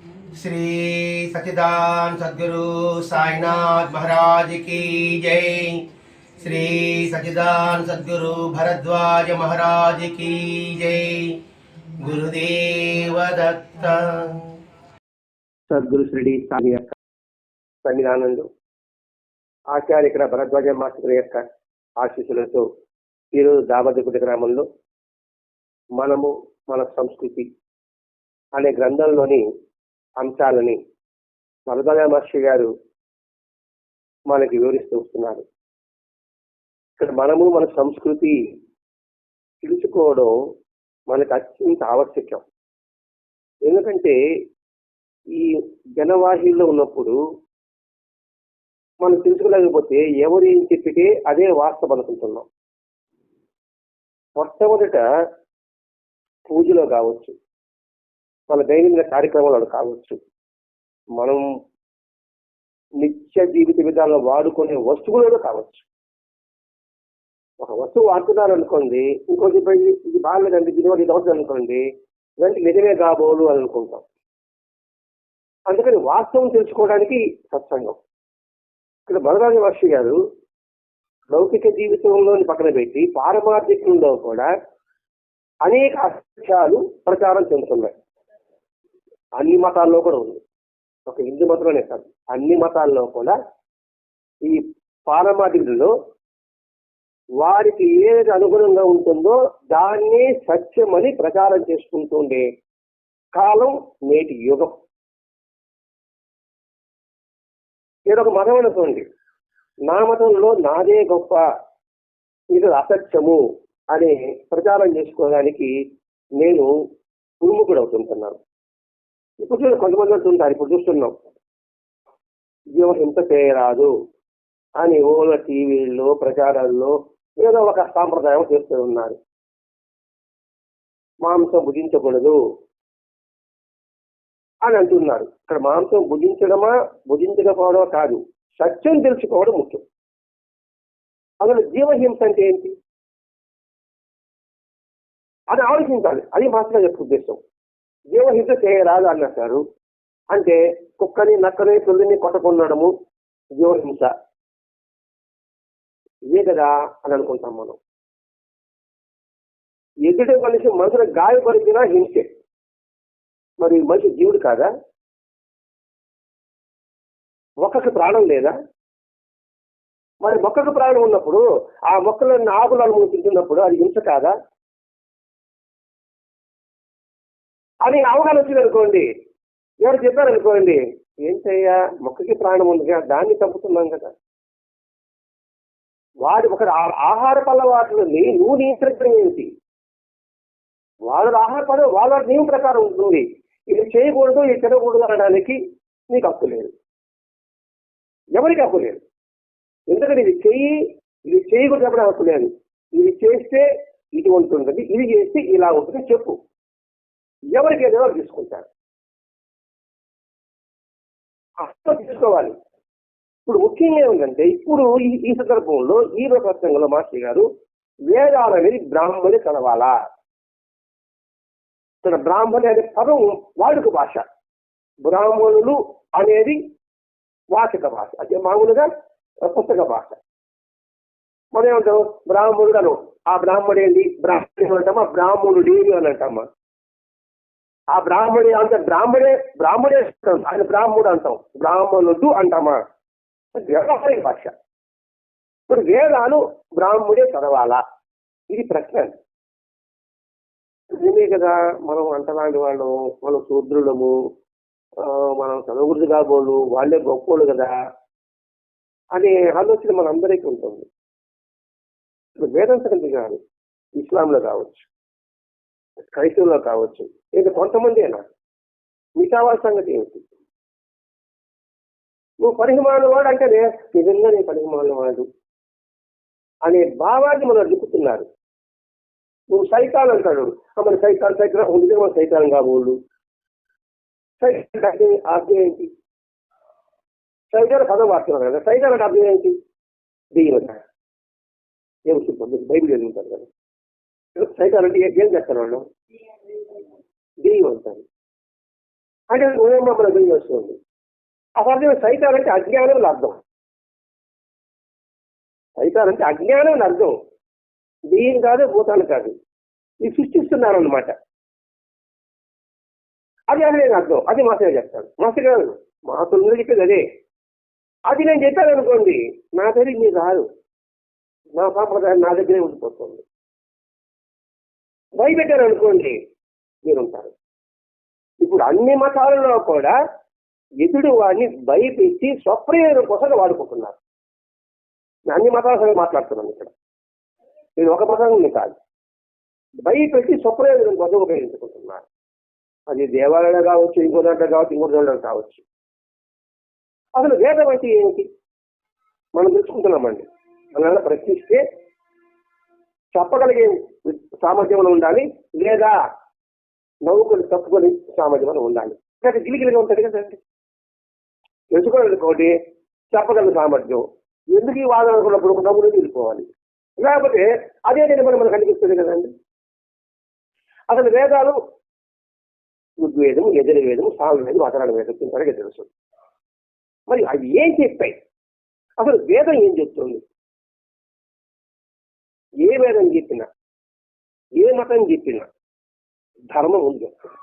श्री सच्चिदानंद सद्गुरु साईनाथ महाराज की जय। श्री सच्चिदानंद सद्गुरु भरद्वाज महाराज की जय। गुरुदेव दत्त। సద్గురు శ్రీడి స్వామి యొక్క సన్నిధానంలో ఆచార్య భరద్వాజ మాస్టర్ యొక్క ఆశీస్సులతో ఈరోజు దాబద్దగుడి గ్రామంలో మనము మన సంస్కృతి అనే గ్రంథంలోని అంశాలని భరద్వాజ మహర్షి గారు మనకి వివరిస్తూ వస్తున్నారు. ఇక్కడ మనము మన సంస్కృతి తెలుసుకోవడం మనకు అత్యంత ఆవశ్యకం. ఎందుకంటే ఈ జనవాహిలో ఉన్నప్పుడు మనం తెలుసుకోలేకపోతే ఎవరు ఏం చెప్పితే అదే వాస్తవం అనుకుంటున్నాం. మొట్టమొదట పూజలో కావచ్చు, మన దైనందిన కార్యక్రమాలు కావచ్చు, మనం నిత్య జీవిత విధానంలో వాడుకునే వస్తువులలో కావచ్చు. ఒక వస్తువు వాడుతున్నారు అనుకోండి, ఇంకోటి ఇది బాగాలేదండి, దీనివల్ల ఇది అవుతుంది అనుకోండి, ఇలాంటి నిజమే కాబోలు అని అనుకుంటాం. అందుకని వాస్తవం తెలుసుకోవడానికి సత్సంగం. ఇక్కడ భరద్వాజ మహర్షి గారు లౌకిక జీవితంలోని పక్కన పెట్టి పారమార్థికంలో కూడా అనేక అసత్యాలు ప్రచారం చెందుతున్నాయి. అన్ని మతాల్లో కూడా ఉంది, ఒక హిందూ మతంలోనే కాదు, అన్ని మతాల్లో కూడా ఈ పారమార్థికులలో వారికి ఏది అనుగుణంగా ఉంటుందో దాన్నే సత్యమని ప్రచారం చేసుకుంటుండే కాలం నేటి యుగం. ఏదొక మతం అనుకోండి, నా మతంలో నాదే గొప్ప, ఇది అసత్యము అనే ప్రచారం చేసుకోవడానికి నేను ఉన్ముఖుడు అవుతుంటున్నాను. ఇప్పుడు కొంతమంది అంటుంటారు, ఇప్పుడు చూస్తున్నాం, జీవహింస చేయరాదు అని ఓల టీవీల్లో ప్రచారాల్లో ఏదో ఒక సాంప్రదాయం చేస్తూ ఉన్నారు. మాంసం భుజించకూడదు అని అంటున్నారు. ఇక్కడ మాంసం భుజించడమా భుజించకపోవడమా కాదు, సత్యం తెలుసుకోవడం ముఖ్యం. అసలు జీవహింస అంటే ఏంటి అది ఆలోచించాలి. అది మాత్రమే చెప్పే ఉద్దేశం. జీవహింస చేయరాదు అన్నారు అంటే కుక్కని నక్కని తొల్లిని కొట్టకున్నాడము జీవహింస ఇదే కదా అని అనుకుంటాం మనం. ఎదుటి మనిషి మనసును గాయపరిచినా హింసే. మరి మనిషి జీవుడు కాదా? మొక్కకి ప్రాణం లేదా? మరి మొక్కకు ప్రాణం ఉన్నప్పుడు ఆ మొక్కలన్నీ ఆకులను తింటున్నప్పుడు అది హింస కాదా అని అవగాహన వచ్చింది అనుకోండి. ఎవరు చెప్పారనుకోండి, ఏంటయ్యా మొక్కకి ప్రాణం ఉందిగా, దాన్ని చంపుతున్నాం కదా. వాడి ఒక ఆహార పల్లవాట్లని నువ్వు నియంత్రించడం ఏంటి? వాళ్ళ ఆహార పద వాళ్ళ నియమం ప్రకారం ఉంటుంది. ఇది చేయకూడదు, ఇది తినకూడదు అనడానికి నీకు హక్కు లేదు, ఎవరికి హక్కు లేదు. ఎందుకంటే ఇది చేయకూడదు చెప్పడం హక్కు లేదు. ఇది చేస్తే ఇది ఉంటుంది, ఇది చేస్తే ఇలా ఉంటుంది చెప్పు. ఎవరికి ఏదో తీసుకుంటారు, అర్థం తీసుకోవాలి. ఇప్పుడు ముఖ్యంగా ఏమిటంటే, ఇప్పుడు ఈ సందర్భంలో ఈ ప్రసంగంలో మాస్టర్ గారు వేదాలు అనేది బ్రాహ్మణి చదవాలా. ఇక్కడ బ్రాహ్మణి అనే పదం వాడుక భాష, బ్రాహ్మణులు అనేది వాచక భాష, అంటే మామూలుగా పుస్తక భాష. మనం ఏమంటాం, బ్రాహ్మణుడు అను. ఆ బ్రాహ్మణుడు ఏంటి, బ్రాహ్మణుడు అంటామా, బ్రాహ్మణుడు అని అంటామా. ఆ బ్రాహ్మణి అంటే బ్రాహ్మణే అంటాం, ఆయన బ్రాహ్మణుడు అంటాం, బ్రాహ్మణుడు అంటామా. వ్యవహారిక భాష. ఇప్పుడు వేదాలు బ్రాహ్మణే చదవాలా, ఇది ప్రశ్న. నిజమే కదా, మనం అంటలాంటి వాళ్ళు, మనం శూద్రులము, మనం చదవకూడదు కాబోలు, వాళ్ళే గొప్పోళ్ళు కదా అనే ఆలోచన మనందరికీ ఉంటుంది. ఇప్పుడు వేదాంత కాదు, ఇస్లాంలో కావచ్చు, క్రైస్తవులో కావచ్చు, ఇంకా కొంతమంది అయినా మిగతా వాళ్ళ సంగతి ఏమిటి? నువ్వు పరిమాణ వాడు అంటేనే నిజంగా నీ పరిమాణ వాడు అనే భావాన్ని మనం అడుగుతున్నారు. నువ్వు సైతాన్ అంటాడు, మరి సైతాన్ ఉంటే మనం సైతాన్ కాబోళ్ళు. సైతాన్ అంటే అర్థం ఏంటి? సైతాన్ పదం వాడుతున్నారు కదా, సైతాన్ అంటే అర్థం ఏంటి? దెయ్యం. ఏమి బైబిల్ చదువుతారు కదా, సైతాన్ అంటే ఏం చేస్తారు వాళ్ళు? దెయ్యం అంటారు. అంటే ఓం మన గురి వస్తుంది. అసలు సైతాన్ అంటే అజ్ఞానం అని అర్థం. సైతాన్ అంటే అజ్ఞానం అని అర్థం. దీని కాదు, భూతాలు కాదు, ఇది సృష్టిస్తున్నారు అన్నమాట. అది అసలు నేను అర్థం. అది మాసే చెప్తాను. మాసే కాదు, మా తొమ్మిది చెప్పేది అదే. అది నేను చెప్పాను అనుకోండి, నా దగ్గర మీరు రాదు, నా సాంప్రదాయం నా దగ్గరే ఉండిపోతుంది. భయపెట్టారు అనుకోండి, మీరుంటారు. ఇప్పుడు అన్ని మతాలలో కూడా ఎదుడు వాడిని భయపెట్టి స్వప్రయోజనం కోసం వాడుకుంటున్నారు. నేను అన్ని మతాల సంగతి మాట్లాడుతున్నాను ఇక్కడ, నేను ఒక మతం కాదు. భయపెట్టి స్వప్రయోజనం కోసం ఉపయోగించుకుంటున్నారు. అది దేవాలయాలు కావచ్చు, ఇంకో దాంట్లో కావచ్చు, ఇంకో దాంట్లో కావచ్చు. అసలు వేదం అంటే ఏమిటి మనం తెలుసుకుంటున్నామండి. అందువల్ల ప్రశ్నిస్తే చెప్పగలిగే సామర్థ్యంలో ఉండాలి, లేదా నవ్వుకొని తప్పుకొని సామర్థ్యంలో ఉండాలి. అంటే గిలిగిలిగా ఉంటుంది కదండి. తెలుసుకోవాలనుకోండి, చెప్పగలిగే సామర్థ్యం. ఎందుకు ఈ వాదన అనుకున్నప్పుడు ఒక నవ్వుని వెళ్ళిపోవాలి, లేకపోతే అదే నేను మనకు కనిపిస్తుంది కదండి. అసలు వేదాలు ఋగ్వేదం, యజుర్వేదం, సామవేదం, అథర్వణ వేదం ఇంతవరకు తెలుసు. మరి అవి ఏం చెప్పాయి? అసలు వేదం ఏం చెప్తుంది? ఏ వేదం చెప్పినా, ఏ మతం చెప్పినా ధర్మం ఉంది చెప్తుంది.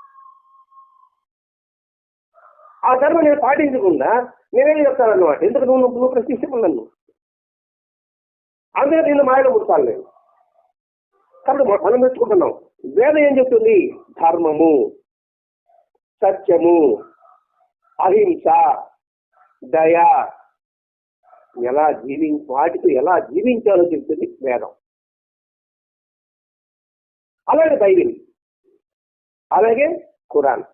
ఆ ధర్మం నేను పాటించకుండా నేనేం చెప్తానన్నమాట. ఎందుకు నువ్వు ప్రశ్నిస్తే నన్ను, అందుకే నేను మాయలో ముడతాను నేను. కాబట్టి మనం మెచ్చుకుంటున్నాం. వేదం ఏం చెప్తుంది? ధర్మము, సత్యము, అహింస, దయ, వాటితో ఎలా జీవించాలో చెప్తుంది వేదం. అలాగే బైబిల్, అలాగే ఖురాన్,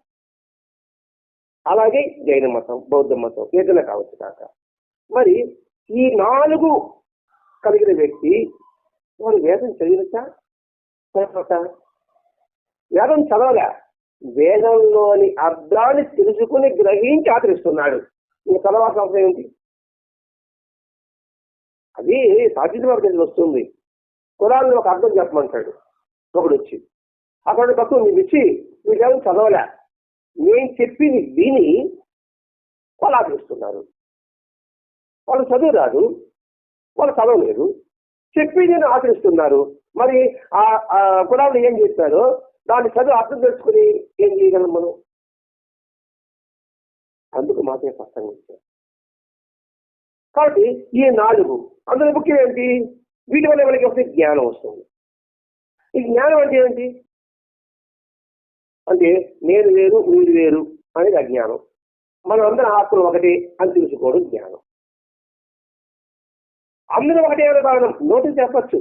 అలాగే జైన మతం, బౌద్ధ మతం, ఏదైనా కావచ్చు కాక. మరి ఈ 4 కలిగిన వ్యక్తి వాడు వేదం చదివచ్చా? వేదం చదవలే, వేదంలోని అర్థాన్ని తెలుసుకుని గ్రహించి ఆచరిస్తున్నాడు. ఇంకా చదవాల్సిన అవసరం ఏంటి? అది సాధ్యత వస్తుంది. ఖురాన్లో ఒక అర్థం చెప్పమంటాడు ఒకడు వచ్చి, అక్కడ భక్తులు నీకు ఇచ్చి వీళ్ళేమో చదవలే, నేను చెప్పింది విని వాళ్ళు ఆచరిస్తున్నారు. వాళ్ళు చదువు రాదు, వాళ్ళు చదవలేదు, చెప్పి నేను ఆచరిస్తున్నారు. మరి ఆ ఖురాన్లో ఏం చేస్తారో దాన్ని చదువు అర్థం తెలుసుకుని ఏం చేయగలం మనం? అందుకు మాత్రమే స్పష్టంగా ఇచ్చారు. కాబట్టి ఈ 4 అందులో ముఖ్యం ఏంటి? వీటి వల్ల ఎవరికి వస్తే జ్ఞానం వస్తుంది. ఈ జ్ఞానం అంటే ఏంటి? అంటే నేను వేరు, మీరు వేరు అనేది అజ్ఞానం. మనం అందరం ఆత్మలు ఒకటే అని తెలుసుకోవడం జ్ఞానం. అందరూ ఒకటే అనే కారణం నోటీస్ చెప్పచ్చు,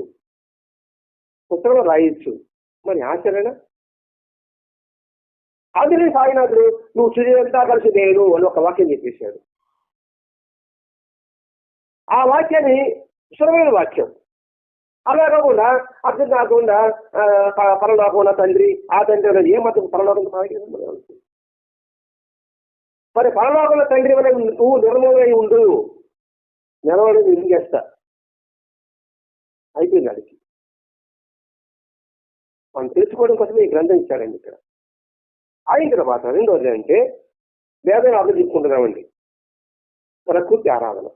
పుస్తకంలో రాయొచ్చు, మరి ఆచరణ? అందులో సాయినాథుడు నువ్వు సూర్యుడంతా కలిసి నేను అని ఒక వాక్యం చెప్పేశాడు. ఆ వాక్యాన్ని సులభమైన వాక్యం, అలా కాకుండా అర్థం కాకుండా పరలోకం తండ్రి, ఆ తండ్రి ఏ మతం పరలోకం? మరి పరలోకంలో తండ్రి వల్ల నువ్వు నిర్మూలమై ఉండు, నిలవడం ఏం చేస్తా అయిపోయింది. అడిగి మనం తెలుసుకోవడం కోసమే ఈ గ్రంథం ఇచ్చాడండి. ఇక్కడ అయిన తర్వాత రెండోది అంటే వేదం అర్థం చెప్పుకుంటున్నామండి, ప్రకృతి ఆరాధన.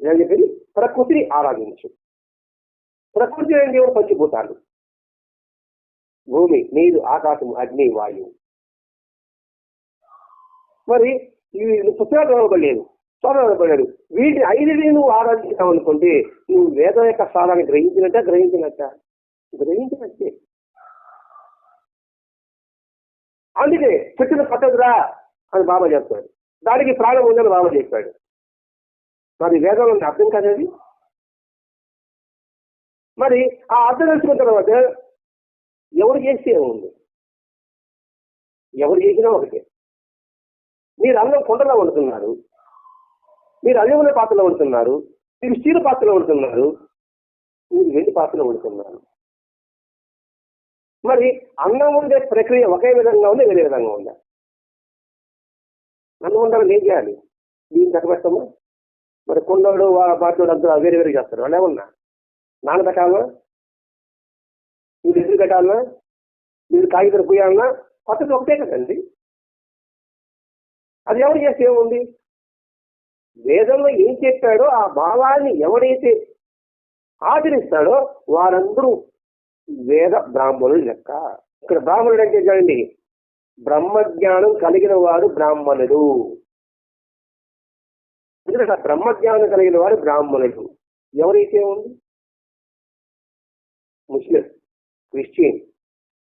ఏం చెప్పేది? ప్రకృతిని ఆరాధించు. ప్రకృతి అంటే దేవుడు పంచభూతాలు, భూమి, నీరు, ఆకాశం, అగ్ని, వాయువు. మరి ఇవి పుస్తకాలు చదవబడలేదు, చదవబడలేదు. వీటిని 5 నువ్వు ఆరాధించావు అనుకుంటే నువ్వు వేదం యొక్క సారాన్ని గ్రహించినట్టే. అందుకే చెట్టును పట్టదురా అని బాబా చెప్తాడు, దానికి ప్రాణం ఉందని బాబా చెప్పాడు. మరి వేదంలో అర్థం కాదేది. మరి ఆ అర్థం తెలుసుకున్న తర్వాత ఎవరు చేస్తే ఉంది, ఎవరు చేసినా ఒకటే. మీరు అన్నం కుండలో వండుతున్నారు, మీరు అల్యూమినియం పాత్రలో వండుతున్నారు, మీరు స్టీల్ పాత్రలో వండుతున్నారు, మీరు వెండి పాత్రలో వండుతున్నారు. మరి అన్నం ఉండే ప్రక్రియ ఒకే విధంగా ఉందా, వేరే విధంగా ఉందా? అన్నం ఉండాలని ఏం చేయాలి? దీన్ని తగ్గబెడతామా? మరి కొండోడు బాటోడు అంతా వేరే వేరే చేస్తారు. వాళ్ళు ఏమన్నా నానబెట్టాలన్నా, మీరు ఎదురు పెట్టాలన్నా, మీరు కాగితం పోయాలన్నా, పద్ధతి ఒకటే కదండి. అది ఎవరు చేస్తే ఏముంది? వేదంలో ఏం చెప్పాడో ఆ భావాన్ని ఎవడైతే ఆచరిస్తాడో వారందరూ వేద బ్రాహ్మణులు లెక్క. ఇక్కడ బ్రాహ్మణుడు అంటే చూడండి, బ్రహ్మజ్ఞానం కలిగిన వాడు బ్రాహ్మణుడు. ఎందుకంటే బ్రహ్మజ్ఞానం కలిగిన వాడు బ్రాహ్మణుడు. ఎవరైతే ఉంది? ముస్లిం, క్రిస్టియన్,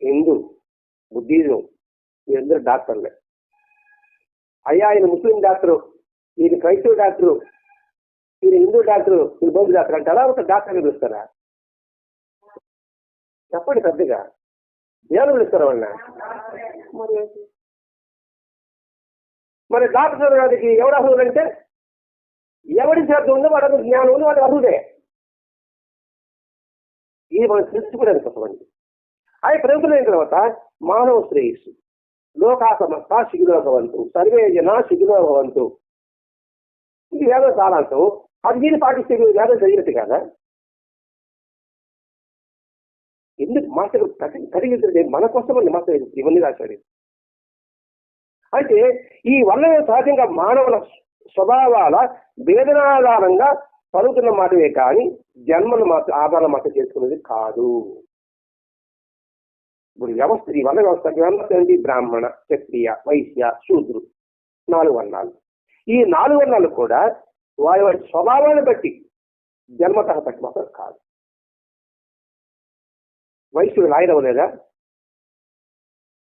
హిందూ, బుద్ధిజం, వీరందరూ డాక్టర్లే. అయ్యా ఆయన ముస్లిం డాక్టరు, ఈయన క్రైస్తవ డాక్టరు, ఈయన హిందూ డాక్టరు, ఈయన బౌద్ధ డాక్టర్ అంటారా? ఒక డాక్టర్ని పిలుస్తారా? చెప్పండి పెద్దగా. ఏమని పిలుస్తారా వాళ్ళ? మరి డాక్టర్ గారికి ఎవరు అర్హులు అంటే, ఎవరి శ్రద్ధ ఉందో వాడు జ్ఞానం ఉంది, వాడు అర్హుడే. ఇది మనం తెలుసుకోవడానికి చెప్పండి. ఆయన ప్రభుత్వం తర్వాత మానవ శ్రేయస్సు, లోకా సమస్త శిఖిలో భవంతు, సర్వే జన శిఖిలో భవంతు, ఇది వేదం సారాంశం. అది మీరు పాటిస్తే వేదం జరిగినట్టు కదా. ఎందుకు మాస్టర్ కలిగించండి? మన కోసం మాస్టర్ ఇవన్నీ రాశాడు. అయితే ఈ వల్ల సహజంగా మానవుల స్వభావాల వేదనాధారంగా పలుకుతున్న మాటవే కానీ జన్మను మాత్రం ఆధారం మాత్రం చేసుకునేది కాదు. ఇప్పుడు వ్యవస్థ, ఈ వర్ణ వ్యవస్థ ఏంటి? బ్రాహ్మణ, క్షత్రియ, వైశ్య, శూద్రు, 4 వర్ణాలు. ఈ 4 వర్ణాలు కూడా వారి వారి స్వభావాన్ని బట్టి జన్మతః బట్టి మాత్రం కాదు. వైశ్యుడు లాయర్ అవ్వలేదా?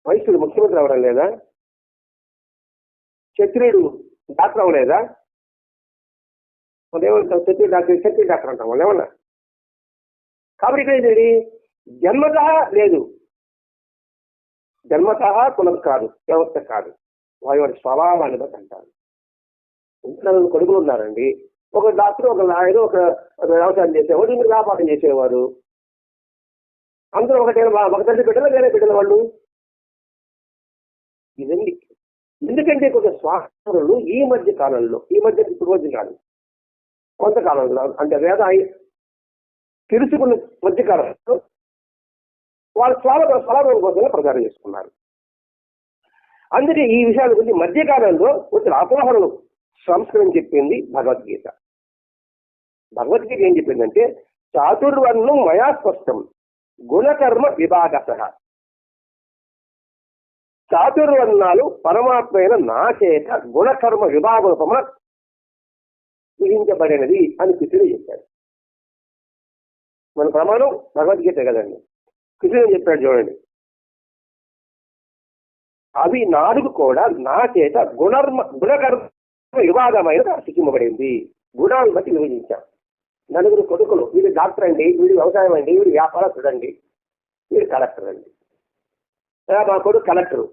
వైశ్యుడు ముఖ్యమంత్రి అవ్వడం లేదా? క్షత్రియుడు డాక్టర్ అవ్వలేదా? ఏమంటాం? క్షత్రియ డాక్టర్ అంటాం వాళ్ళు ఏమన్నా. కాబట్టి ఇక్కడ ఏంటి? జన్మతః లేదు, జన్మతః కులం కాదు, వ్యవస్థ కాదు, వారి వారి స్వభావాన్ని బట్టి అంటారు. ఇంట్లో కొడుకులు ఉన్నారండి, ఒక డాక్టర్, ఒక లాయర్, ఒక వ్యవసాయం చేసేవాడు, ఇంకొక వ్యాపారం చేసేవాడు. అందరూ ఒక తండ్రి బిడ్డలు, వేరే బిడ్డల వాళ్ళు. ఇదండి. ఎందుకంటే కొంత స్వాస్థరులు ఈ మధ్య కాలంలో, ఈ మధ్య రోజు కాదు, కొంతకాలంలో అంటే వేద తెలుసుకున్న మధ్యకాలంలో వాళ్ళ స్వలాభం కోసం ప్రచారం చేసుకున్నారు. అందుకే ఈ విషయాల గురించి మధ్యకాలంలో కొంచెం అపోహలు సంస్కరణ చెప్పింది భగవద్గీత. భగవద్గీత ఏం చెప్పిందంటే, చాతుర్వర్ణం మయా స్పష్టం గుణకర్మ విభాగత. చాతుర్వర్ణాలు పరమాత్మ అయిన నా చేత గుణకర్మ విభాగోపమ విధించబడినది అని కృష్ణుడు చెప్పాడు. మన ప్రమాణం భగవద్గీత కదండి. కృష్ణుడు చెప్పాడు చూడండి, అవి 4 కూడా నా చేత గుణకర్మ విభాగమైన సూచించబడింది. గుణాలను బట్టి విభజించాం. 4 కొడుకులు, వీడు డాక్టర్ అండి, వీడు వ్యవసాయం అండి, వీడు వ్యాపారస్తుడు అండి, వీడు కలెక్టర్ అండి. మా కొడుకు కలెక్టరు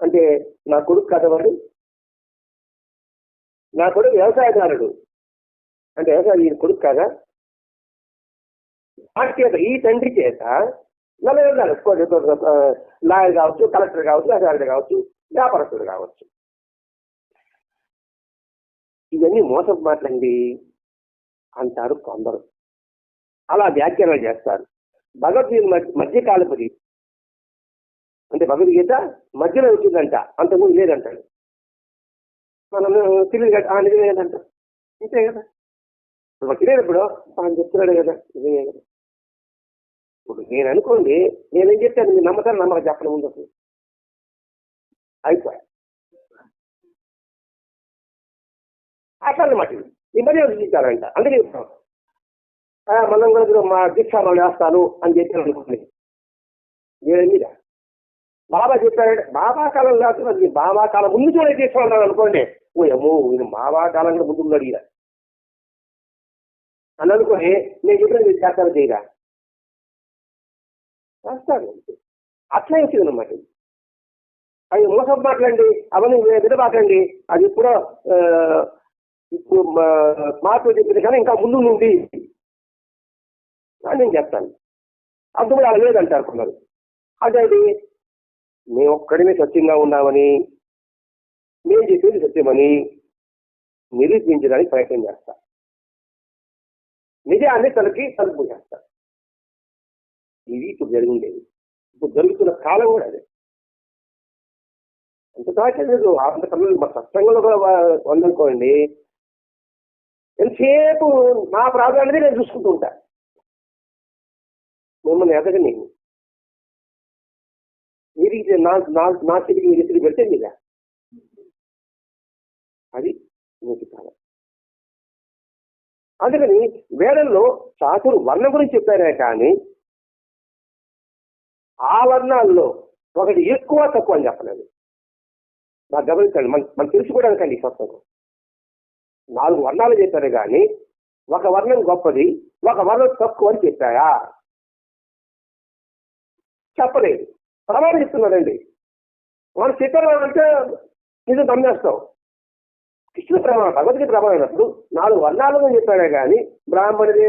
అంటే నా కొడుకు కదవాడు, నా కొడుకు వ్యవసాయదారుడు అంటే వ్యవసాయ ఈ కొడుకు కాదా? వాటి చేత, ఈ తండ్రి చేత నలుగురు లాయర్ కావచ్చు, కలెక్టర్ కావచ్చు, అధికారి కావచ్చు, వ్యాపారస్తుడు కావచ్చు. ఇవన్నీ మోసం మాటలండి అంటారు కొందరు, అలా వ్యాఖ్యానాలు చేస్తారు. భగవద్గీత మధ్యకాలపది అంటే భగవద్గీత మధ్యలో వచ్చిందంట, అంతకుముందు లేదంటాడు. మనం తెలియదు కదా, నిజమే కదంట, ఇంతే కదా. ఇప్పుడు తెలియనప్పుడు ఆయన చెప్తున్నాడు కదా, నిజమే కదా. ఇప్పుడు నేను అనుకోండి, నేనేం చెప్తాను, మీరు నమ్మతాను నమ్మకం చెప్పడం ముందు అసలు అయిపోయా అట్లా అన్నమాట. ఈ మధ్య చూపించాలంట. అందుకే మనం కూడా మా దీక్షాలు వేస్తాను అని చెప్పాను అనుకోండి, నేను మీద బాబా చెప్పాడు. బాబా కాలం కాదు, అది బాబా కాలం ముందు చూడే తీసుకున్నాను అనుకోండి, ఓ ఏమో ఈయన బాబా కాలం కూడా ముందు అడిగిరా అని అనుకుని నేను చెప్పిన మీరు చేస్తాను చేయరా చేస్తాను. అట్లా వచ్చింది అనమాట. అవి మోసం మాట్లాడండి, అవన్నీ విడబాకండి, అది ఇప్పుడు మార్పు చెప్పింది కానీ ఇంకా ముందు నుండి అని నేను చెప్తాను. అప్పుడు అలా లేదంటారు కొందరు. అదే మేము ఒక్కడినే సత్యంగా ఉన్నామని, మేము చెప్పేది సత్యమని నిరూపించడానికి ప్రయత్నం చేస్తా, నిజాన్ని తలుపు చేస్తా. ఇది ఇప్పుడు జరిగిండేది, ఇప్పుడు జరుగుతున్న కాలం కూడా అదే. అంత దాకా లేదు. అంత కళ్ళు మా సత్సంగంలో కూడా ఉందనుకోండి, ఎంతసేపు నా ప్రాధాన్యత నేను చూసుకుంటూ ఉంటా. మిమ్మల్ని ఎదగని మీరు నా స్థితికి మీరు ఎత్తికి పెడితే మీరా అది మీకు కాలం. అందుకని వేదంలో చాతుర్ వర్ణం గురించి చెప్పారే కానీ ఆ వర్ణాల్లో ఒకటి ఎక్కువ తక్కువ అని చెప్పలేదు. నాకు గమనించండి, మనం తెలుసుకోవడానికండి ఈ సత్సంగం. 4 వర్ణాలు చెప్పారు కానీ ఒక వర్ణం గొప్పది, ఒక వర్ణం తక్కువ అని చెప్పాయా? చెప్పలేదు. ప్రమాణం చెప్తున్నాడండి. మనం చెప్పారంటే నిజం నమ్మేస్తాం. కృష్ణ ప్రమాణం, భగవద్గీత ప్రమాణం అయినప్పుడు 4 వర్ణాలను చెప్పాడే కానీ బ్రాహ్మణుడి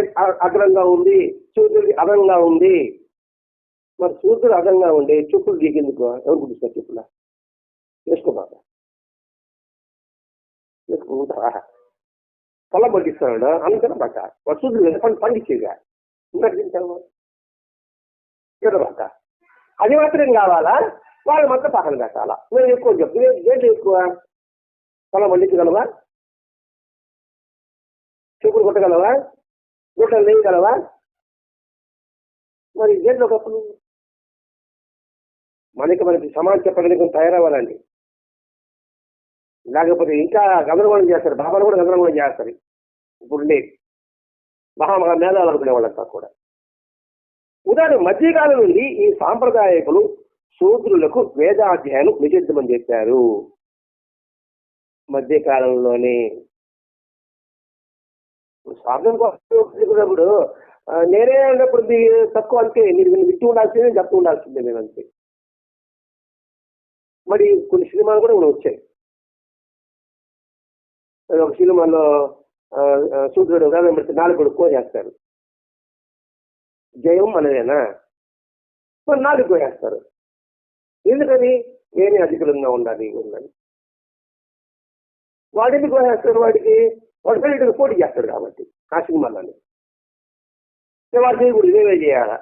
అగ్రంగా ఉంది, శూద్రుడి అదనంగా ఉంది. మరి శూద్రుడు అదనంగా ఉండి చెప్పులు దిగేందుకు ఎవరు గుడిస్తారు? చెప్పులా వేసుకోబాక వేసుకుంటారా? పొలం పండిస్తున్నాడు అందుకని బట్ట శూద్రుడు పండించేగా బాక అది మాత్రం కావాలా? వాళ్ళు మాత్రం పక్కన పెట్టాలా? నేను ఎక్కువ చెప్తే ఏంటి ఎక్కువ? పొలం పండించగలవా? చెప్పులు కొట్టగలవా? గుట్టలు వేయగలవా? మరి దేంట్లో గొప్పలు? మనకి సమాజం చెప్పడానికి తయారవ్వాలండి. లేకపోతే ఇంకా గందరగోళం చేస్తారు. బాబాను కూడా గందరగోళం చేస్తారు. ఇప్పుడు మహామహా మేధాలు అనుకునే వాళ్ళంతా కూడా. ఉదాహరణ మధ్యకాలం నుండి ఈ సాంప్రదాయకులు శూద్రులకు వేదాధ్యాయులు నిషిద్ధమని చెప్పారు. మధ్యకాలంలోనే స్వార్థం కోసం నేనే అన్నప్పుడు తక్కువ అంతే, మీరు వింటూ ఉండాల్సిందే, చెప్తూ ఉండాల్సిందే నేను అంతే. మరి కొన్ని సినిమాలు కూడా వచ్చాయి. ఒక సినిమాలో శూద్రుడు పెడితే 4 కొడుకో చేస్తారు. జయం మనదేనా? మరి 4 కోయేస్తారు. ఎందుకని? నేనే అధికులంగా ఉండాలి ఉండాలి. వాడు ఎందుకు కోయేస్తారు? వాడు పెళ్లి పోటీ చేస్తాడు కాబట్టి ఆ సినిమాలని వాడు చేయకూడదు, ఇదేవే చేయాలా?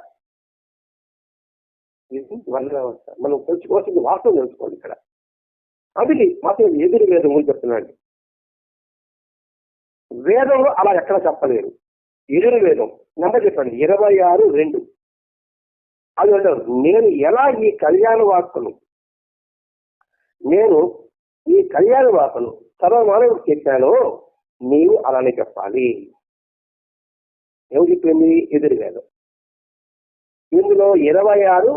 మనం తెలుసుకోవాల్సింది వాస్తవం తెలుసుకోవాలి ఇక్కడ. అందుకే మాత్రం ఎదురు వేదం అని చెప్తున్నాడు. వేదంలో అలా ఎక్కడ చెప్పలేరు. ఎదురు వేదం నెంబర్ చెప్పండి 26:2. అది అంటారు, నేను ఎలా ఈ కళ్యాణ వాక్కును సర్వమానవుడికి చెప్పానో నీవు అలానే చెప్పాలి. ఏమి చెప్పింది? ఎదురు వేదం. ఇందులో 26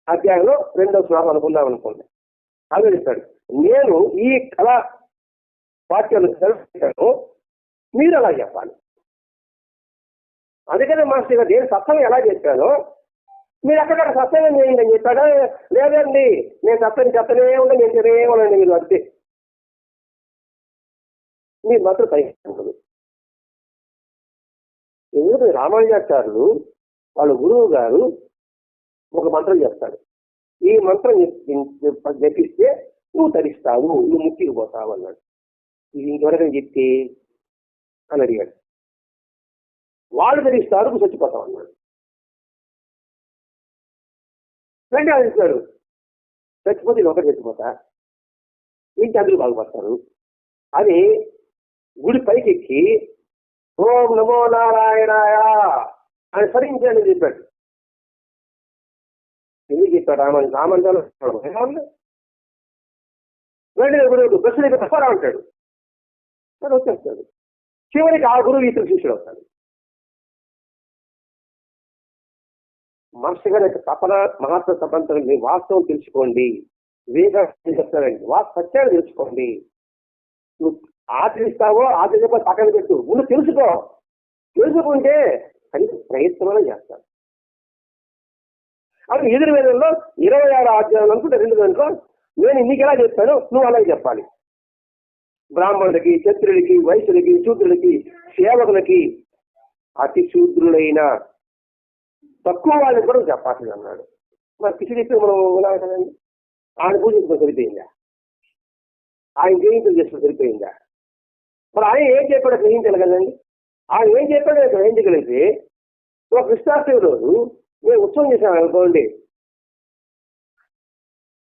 అధ్యాయంలో 2వ శ్లోకం అనుకుందాం అనుకోండి. అదే చెప్పాడు, నేను ఈ కళా వాక్యాలు చదివాను, మీరు అలా చెప్పాలి. అందుకనే మాస్టర్ గారు నేను సత్సంగం ఎలా చెప్పానో మీరు అక్కడ సత్సంగం చేయండి అని చెప్పాడా? లేదండి నేను సత్సంగం చెప్పనే ఉండండి, నేను చెప్పనే ఉండండి మీరు అంతే. మీరు మాత్రం ప్రయత్నం. ఎందుకంటే రామానుజాచార్యులు వాళ్ళ గురువు గారు ఒక మంత్రం చెప్తాడు. ఈ మంత్రం జపిస్తే నువ్వు తరిస్తావు, నువ్వు ముక్తికి పోతావు అన్నాడు. ఇది ఇంకెవరైనా చెప్తే అని అడిగాడు. వాళ్ళు ధరిస్తారు, నువ్వు చచ్చిపోతావు అన్నాడు. వెంటనే ఆలోచిస్తాడు, చచ్చిపోతే నేను ఒకటి చచ్చిపోతా, ఇంటి అందరూ బాగుపడతారు అని గుడి పైకి ఎక్కి ఓం నమో నారాయణాయ అని సరించాలని చెప్పాడు. ఎందుకు చెప్పాడు? రామంజాలు వెంటనే గురువు బస్సులు తప్పరా అంటాడు. వచ్చేస్తాడు. చివరికి ఆ గురువు ఇతర శిష్యుడు అవుతాడు. మహర్షి గారి యొక్క తపన మహాత్మ తపంతో వాస్తవం తెలుసుకోండి. వివేకానంద చెప్తాడండి, సత్యాన్ని తెలుసుకోండి. నువ్వు ఆచరిస్తావో ఆచరించకపోతే పక్కన పెట్టు, ముందు తెలుసుకో. తెలుసుకుంటే అది ప్రయత్నం చేస్తాడు. అది ఎదుర్వేదంలో 26 అధ్యాయం అనుకుంటే 2 దాంట్లో నేను నీకు ఎలా చెప్తాను నువ్వు అలాగే చెప్పాలి. బ్రాహ్మణులకి, క్షత్రులకి, వైశ్యులకి, శూద్రులకి, సేవకులకి, అతి శూద్రులైన తక్కువ వాళ్ళని కూడా చెప్పాల్సింది అన్నాడు. మరి పిచ్చి చెప్పి మనం ఎలా కదండి? ఆయన పూజించుకో సరిపోయిందా? ఆయన జయింపులు చేసుకో సరిపోయిందా? మరి ఆయన ఏం చెప్పాడో గ్రహించాలి కదండి. ఆయన ఏం చెప్పాడో గ్రహించగలిగితే ఒక కృష్ణాష్టమి రోజు మేము ఉత్సవం చేశాను అనుకోండి,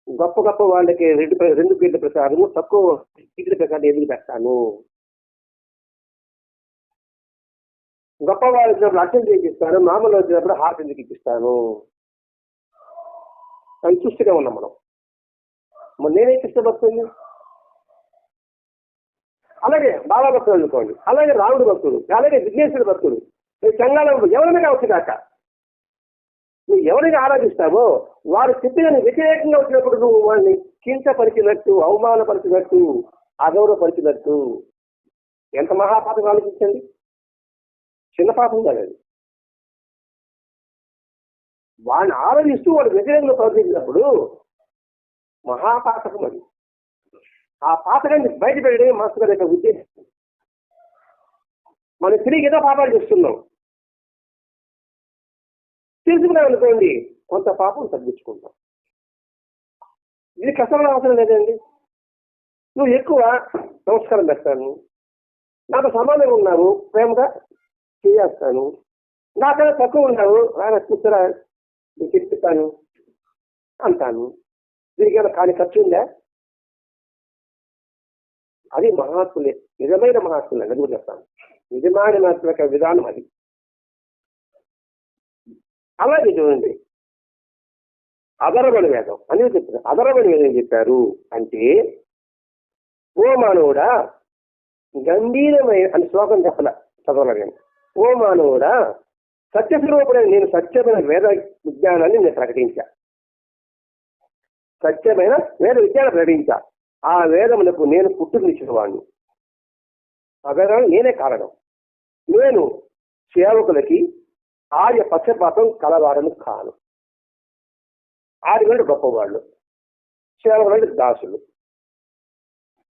గొప్ప గొప్ప వాళ్ళకి రెండు పీట్ల ప్రసాదము, తక్కువ పీట్ల ప్రసాదం ఎందుకు పెడతాను? గొప్ప వాళ్ళు వచ్చినప్పుడు అర్థం చేపిస్తాను, మామూలు వచ్చినప్పుడు హార్ట్ ఎందుకు ఇప్పిస్తాను అని చూస్తూనే ఉన్నాం మనం. మరి నేనైతే ఇష్టపడుతుంది. అలాగే బాబా భక్తుడు అనుకోండి, అలాగే రాముడు భక్తుడు, అలాగే విఘ్నేశ్వరుడు భక్తుడు, చంగాల ఎవరైనా కావచ్చు కాక, నువ్వు ఎవరిని ఆరాధిస్తావో వారు చెప్పిన వ్యతిరేకంగా వచ్చినప్పుడు నువ్వు వాడిని కించపరిచినట్టు, అవమానపరిచినట్టు, అగౌరవపరిచినట్టు ఎంత మహాపాపం ఆలోచించండి. చిన్న పాపం కాదు అది. వాడిని ఆరాధిస్తూ వాడు వ్యతిరేకంగా ప్రవర్తించినప్పుడు మహాపాతకం అది. ఆ పాతకాన్ని బయటపెట్టడమే మాస్టర్ గారి యొక్క ఉద్దేశం. మనం తిరిగి ఏదో పాపాలు చేస్తున్నాం, తెలుసుకున్నాం అనుకోండి కొంత పాపం తగ్గించుకుంటాం. ఇది కష్టమైన అవసరం లేదండి. నువ్వు ఎక్కువ నమస్కారం పెడతాను, నాతో సమానంగా ఉన్నావు ప్రేమగా చేస్తాను, నాకన్నా తక్కువ ఉన్నావు ఆయన కూర్చోరా నేను చెప్తాను అంటాను. దీనికి ఏమైనా కానీ ఖర్చు ఉందా? అది మహాత్ములే, నిజమైన మహాత్ములే. అది కూడా చెప్తాను, నిజమైన మహాత్ముల యొక్క విధానం అది. అలాగే చూడండి, అధర్వణ వేదం అని చెప్తారు. అధర్వణ వేదం చెప్పారు అంటే, ఓ మానవుడా గంభీరమైన అని శ్లోకం చెప్పాల చదవలేను. ఓ మానవుడా సత్యస్వరూపుడైన నేను సత్యమైన వేద విజ్ఞానాన్ని నేను ప్రకటించా. సత్యమైన వేద విజ్ఞానం ప్రకటించా. ఆ వేదములకు నేను పుట్టునిచ్చిన వాడిని. ఆ వేదానికి నేనే కారణం. నేను సేవకులకి ఆర్య పక్షపాతం కలవాడను కాను. ఆర్యులు గొప్పవాళ్ళు, సేవకులు దాసులు.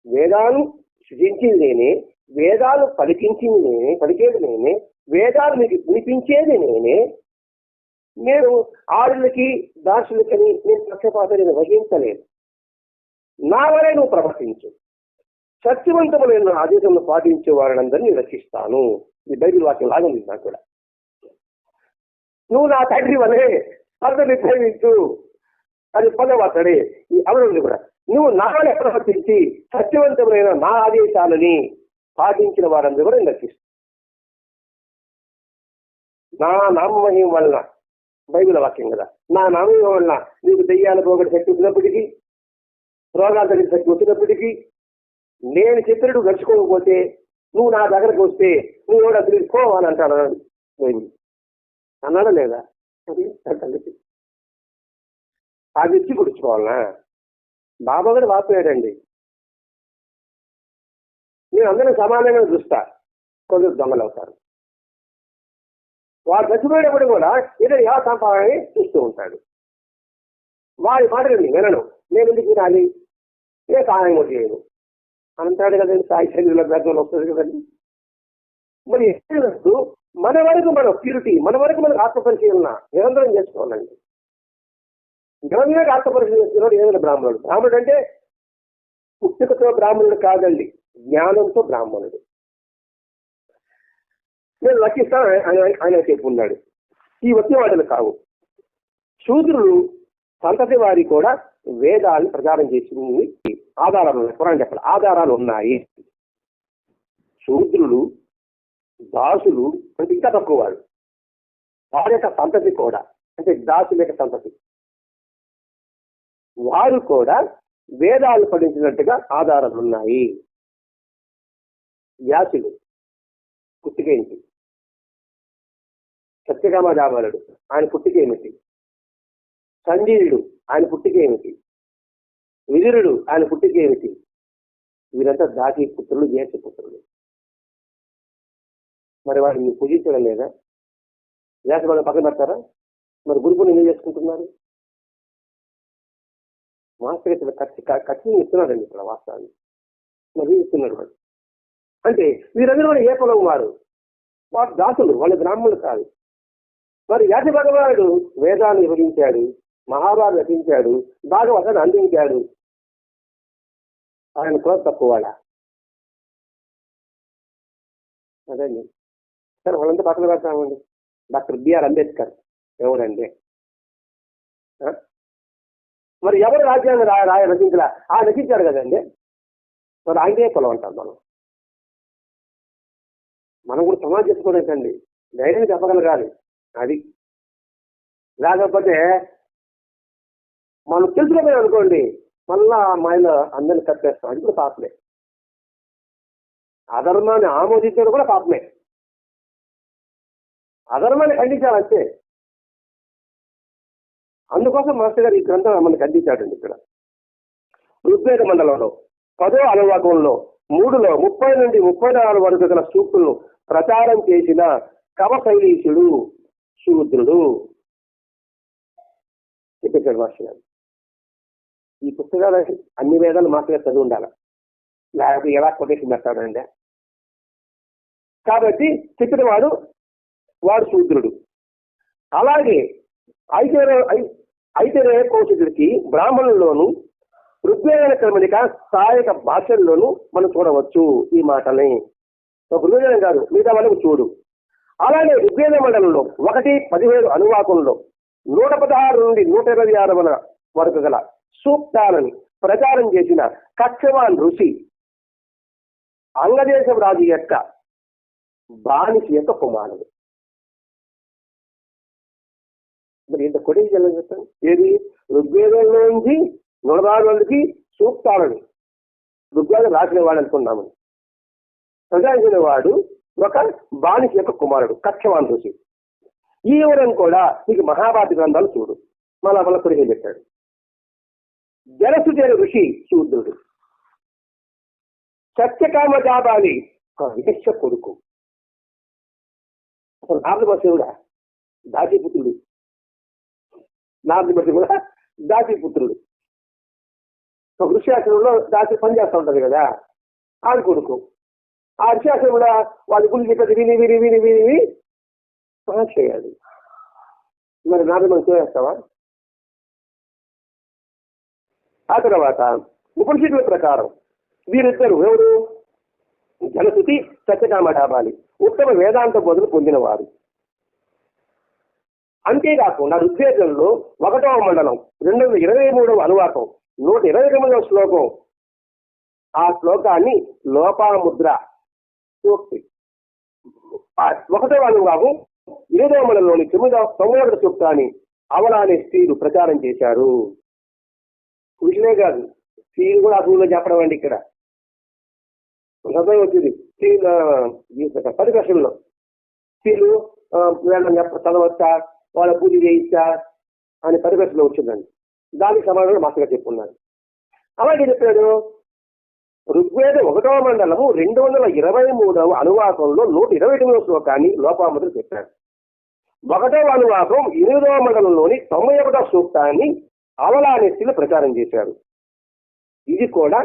వేదాలు సృజించింది నేనే, వేదాలు పలికించింది నేనే, పలికేది నేనే, వేదాలు మీకు వినిపించేది నేనే. నేను ఆరులకి దాసులకని నేను పక్షపాతాన్ని వహించలేదు. నా వలే నువ్వు ప్రవర్తించు. సత్యవంతములైన ఆదేశంలో పాటించే వారినందరినీ రక్షిస్తాను. ఈ బైబిల్ వాక్యం లాగుంది నాకు కూడా. నువ్వు నా తండ్రి వలే అందరిని ప్రేమించు, అది పొందవతడే. ఈ అవరుడు కూడా నువ్వు నా వలే ప్రవర్తించి సత్యవంతమైన నా ఆదేశాలని పాటించిన వారందరూ కూడా రక్షిస్తాను. నా నామమహిమ వలన, బైబిల్ వాక్యం కదా, నా నామమహిమ వలన నీకు దెయ్యాలు పోగొట్టే శక్తి వచ్చినప్పటికీ, రోగాలు తగ్గిన శక్తి వచ్చినప్పటికీ, నేను చెప్పినట్టు గడుచుకోకపోతే నువ్వు నా దగ్గరకు వస్తే నువ్వు కూడా తెలుసుకో అని అంటాడు బైబిల్. అన్నాడా లేదా? ఆ వ్యక్తి గుర్చుకోవాలనా? బాబా కూడా వాపోయాడండి. నేను అందరినీ సమానంగా చూస్తా, కొందరు దొంగలు అవుతారు. వాడు చచ్చిపోయేటప్పుడు కూడా ఏదో ఎలా సంపాదనని చూస్తూ ఉంటాడు. వారి మాటలు వినను, నేను ఎందుకు వినాలి, ఏ సహాయం కూడా చేయను అంటాడు కదండి. సాయి శైలిలో గ్రంథంలో వస్తుంది కదండి. మరి మన వరకు మన ప్యూరిటీ, మన వరకు మనకు ఆత్మపరిశీలన నిరంతరం చేసుకోవాలండి. నిరంతరంగా ఆత్మపరిశీలన చేస్తున్నాడు ఏదైనా బ్రాహ్మణుడు. బ్రాహ్మణుడు అంటే పుట్టుకతో బ్రాహ్మణుడు కాదండి, జ్ఞానంతో బ్రాహ్మణుడు. నేను లక్షిస్తాను ఆయన చెప్పున్నాడు. ఈ వచ్చే వాటిలు కావు. శూద్రులు సంతతి వారి కూడా వేదాలను ప్రచారం చేసింది ఆధారాలు ఉన్నాయి. పురాణం చెప్పాలి, ఆధారాలు ఉన్నాయి. శూద్రులు, దాసులు అంటే ఇంకా తక్కువ వాడు, వారి యొక్క సంతతి కూడా అంటే దాసుల యొక్క సంతతి, వారు కూడా వేదాలు పఠించినట్టుగా ఆధారాలు ఉన్నాయి. వ్యాసులు పుట్టిక ఏంటి? సత్యకామజాబాలుడు ఆయన పుట్టిక ఏమిటి? సంజీవుడు ఆయన పుట్టిక ఏమిటి? విదురుడు ఆయన పుట్టిక ఏమిటి? వీరంతా దాటి పుత్రులు, జ్యేష్ఠ పుత్రులు. మరి వారిని పూజించడం లేదా? వ్యాసవాళ్ళని పక్కన పెడతారా? మరి గురుకుని ఏం చేసుకుంటున్నారు? మాస్టర్ ఇక్కడ ఖచ్చితంగా ఇస్తున్నాడండి ఇక్కడ వాస్తవాన్ని. మరి ఇస్తున్నాడు వాడు. అంటే వీరందరూ కూడా ఏ కులం వారు? వారు దాసులు, వాళ్ళు బ్రాహ్మణులు కాదు. మరి వ్యాస భగవానుడు వేదాన్ని వివరించాడు, మహాభారత రచించాడు, భాగవతాన్ని అందించాడు. ఆయన కులం తక్కువవాడా? అదండి. సరే వాళ్ళంతా పక్కన పెడతామండి. డాక్టర్ బిఆర్ అంబేద్కర్ ఎవడండి? మరి ఎవరు రాజ్యాంగం రచించలే రచించాడు కదండి. మరి ఆయనే కులం అంటాం మనం కూడా సమాజం చేసుకోవడానికండి ధైర్యం చెప్పగలగాలి. అది లేకపోతే మనం తెలుసుకోలేదు అనుకోండి, మళ్ళా మాయలో అందరిని కట్టేస్తాం. అది కూడా పాపమే. అధర్మాన్ని ఆమోదించడం కూడా పాపమే. అధర్మాన్ని ఖండించాలంటే అందుకోసం మాస్టర్ గారు ఈ గ్రంథం మనకు అందించాడండి. ఇక్కడ ఋగ్వేద మండలంలో 10వ అనువాకంలో 3లో 30 నుండి 34 వరకు గల సూక్తులను ప్రచారం చేసిన కవశైలీషుడు శూద్రుడు చెప్పేశాడు మాస్టర్ గారు. ఈ పుస్తకాలు అన్ని వేదాలు మాస్టర్ గారు చదివి ఉండాలి, లేకపోతే ఎలా కొటేషన్ పెడతాడండి. కాబట్టి చెప్పిన వాడు శూద్రుడు. అలాగే ఐతరే కౌశికుడికి బ్రాహ్మణుల్లోనూ ఋగ్వేద క్రమణిక సహాయక భాషల్లోనూ మనం చూడవచ్చు ఈ మాటని. ఒక ఋగ్వేదం కాదు, మిగతా వాళ్ళకు చూడు. అలాగే ఋగ్వేద మండలంలో 1:17 అనువాకంలో 116 నుండి 126 వరకు గల సూక్తాలని ప్రచారం చేసిన కక్షవాన్ ఋషి అంగదేశం రాజు యొక్క బానిసి యొక్క కుమారుడు. మరి ఇంత కొడుకు చెప్తాను. ఏది ఋగ్వేదంలోంచి 116 మందికి సూక్తాలని ఋగ్వేదం రాసిన వాడు అనుకున్నాము. ప్రచారించిన వాడు ఒక బానిసి యొక్క కుమారుడు కక్షవాన్ ఋషి. ఈ వివరం కూడా మీకు మహాభారత గ్రంథాలు చూడు. మళ్ళా కొడుకు చెప్పాడు. జలసుజన ఋషి శూద్రుడు. సత్యకామ జాబాలి విశిష్ట కొడుకు. అసలు నారదమహర్షి కూడా దాసీపుత్రుడు. నారదమహర్షి కూడా దాసీపుత్రుడు. ఋష్యాశ్రమంలో దాసి పనిచేస్తూ ఉంటుంది కదా, ఆడి కొడుకు. ఆ ఋష్యాశ్రమంలో వాళ్ళ గురించి చెప్పేది విని విని విని విని చేయాలి. మరి నారదమహర్షి చేస్తావా? ఆ తర్వాత ఉపనిషత్తుల ప్రకారం వీరిద్దరు ఎవరు? జలశుతి, సత్యకామ డాబాలి ఉత్తమ వేదాంత బోధన పొందినవారు. అంతేకాకుండా ఋగ్వేదంలో 1వ మండలం 223వ అనువాకం 129వ శ్లోకం, ఆ శ్లోకాన్ని లోపాముద్ర సూక్తి 1వ అనువాకం 8వ మండలంలోని 9వ సూక్తాన్ని అవలా అనే స్త్రీలు ప్రచారం చేశారు. వీటినే కాదు, స్త్రీలు కూడా అసలు చెప్పడం అండి. ఇక్కడ వచ్చింది స్త్రీలు 10 ప్రశ్నల్లో స్త్రీలు వీళ్ళని చదవచ్చా, వాళ్ళ పూజ చేయించా అని 10 ప్రశ్నలో వచ్చిందండి. దానికి సమాధానం మాస్టర్ గారు చెప్పున్నారు. అలాగే చెప్పాడు ఋగ్వేద 1వ మండలము 223వ అనువాకంలో 129వ శ్లోకాన్ని లోపాముద్ర చెప్పాడు. 1వ అనువాకం 8వ మండలంలోని 91వ సూక్తాన్ని అవలా అనే స్త్రీలు ప్రచారం చేశారు. ఇది కూడా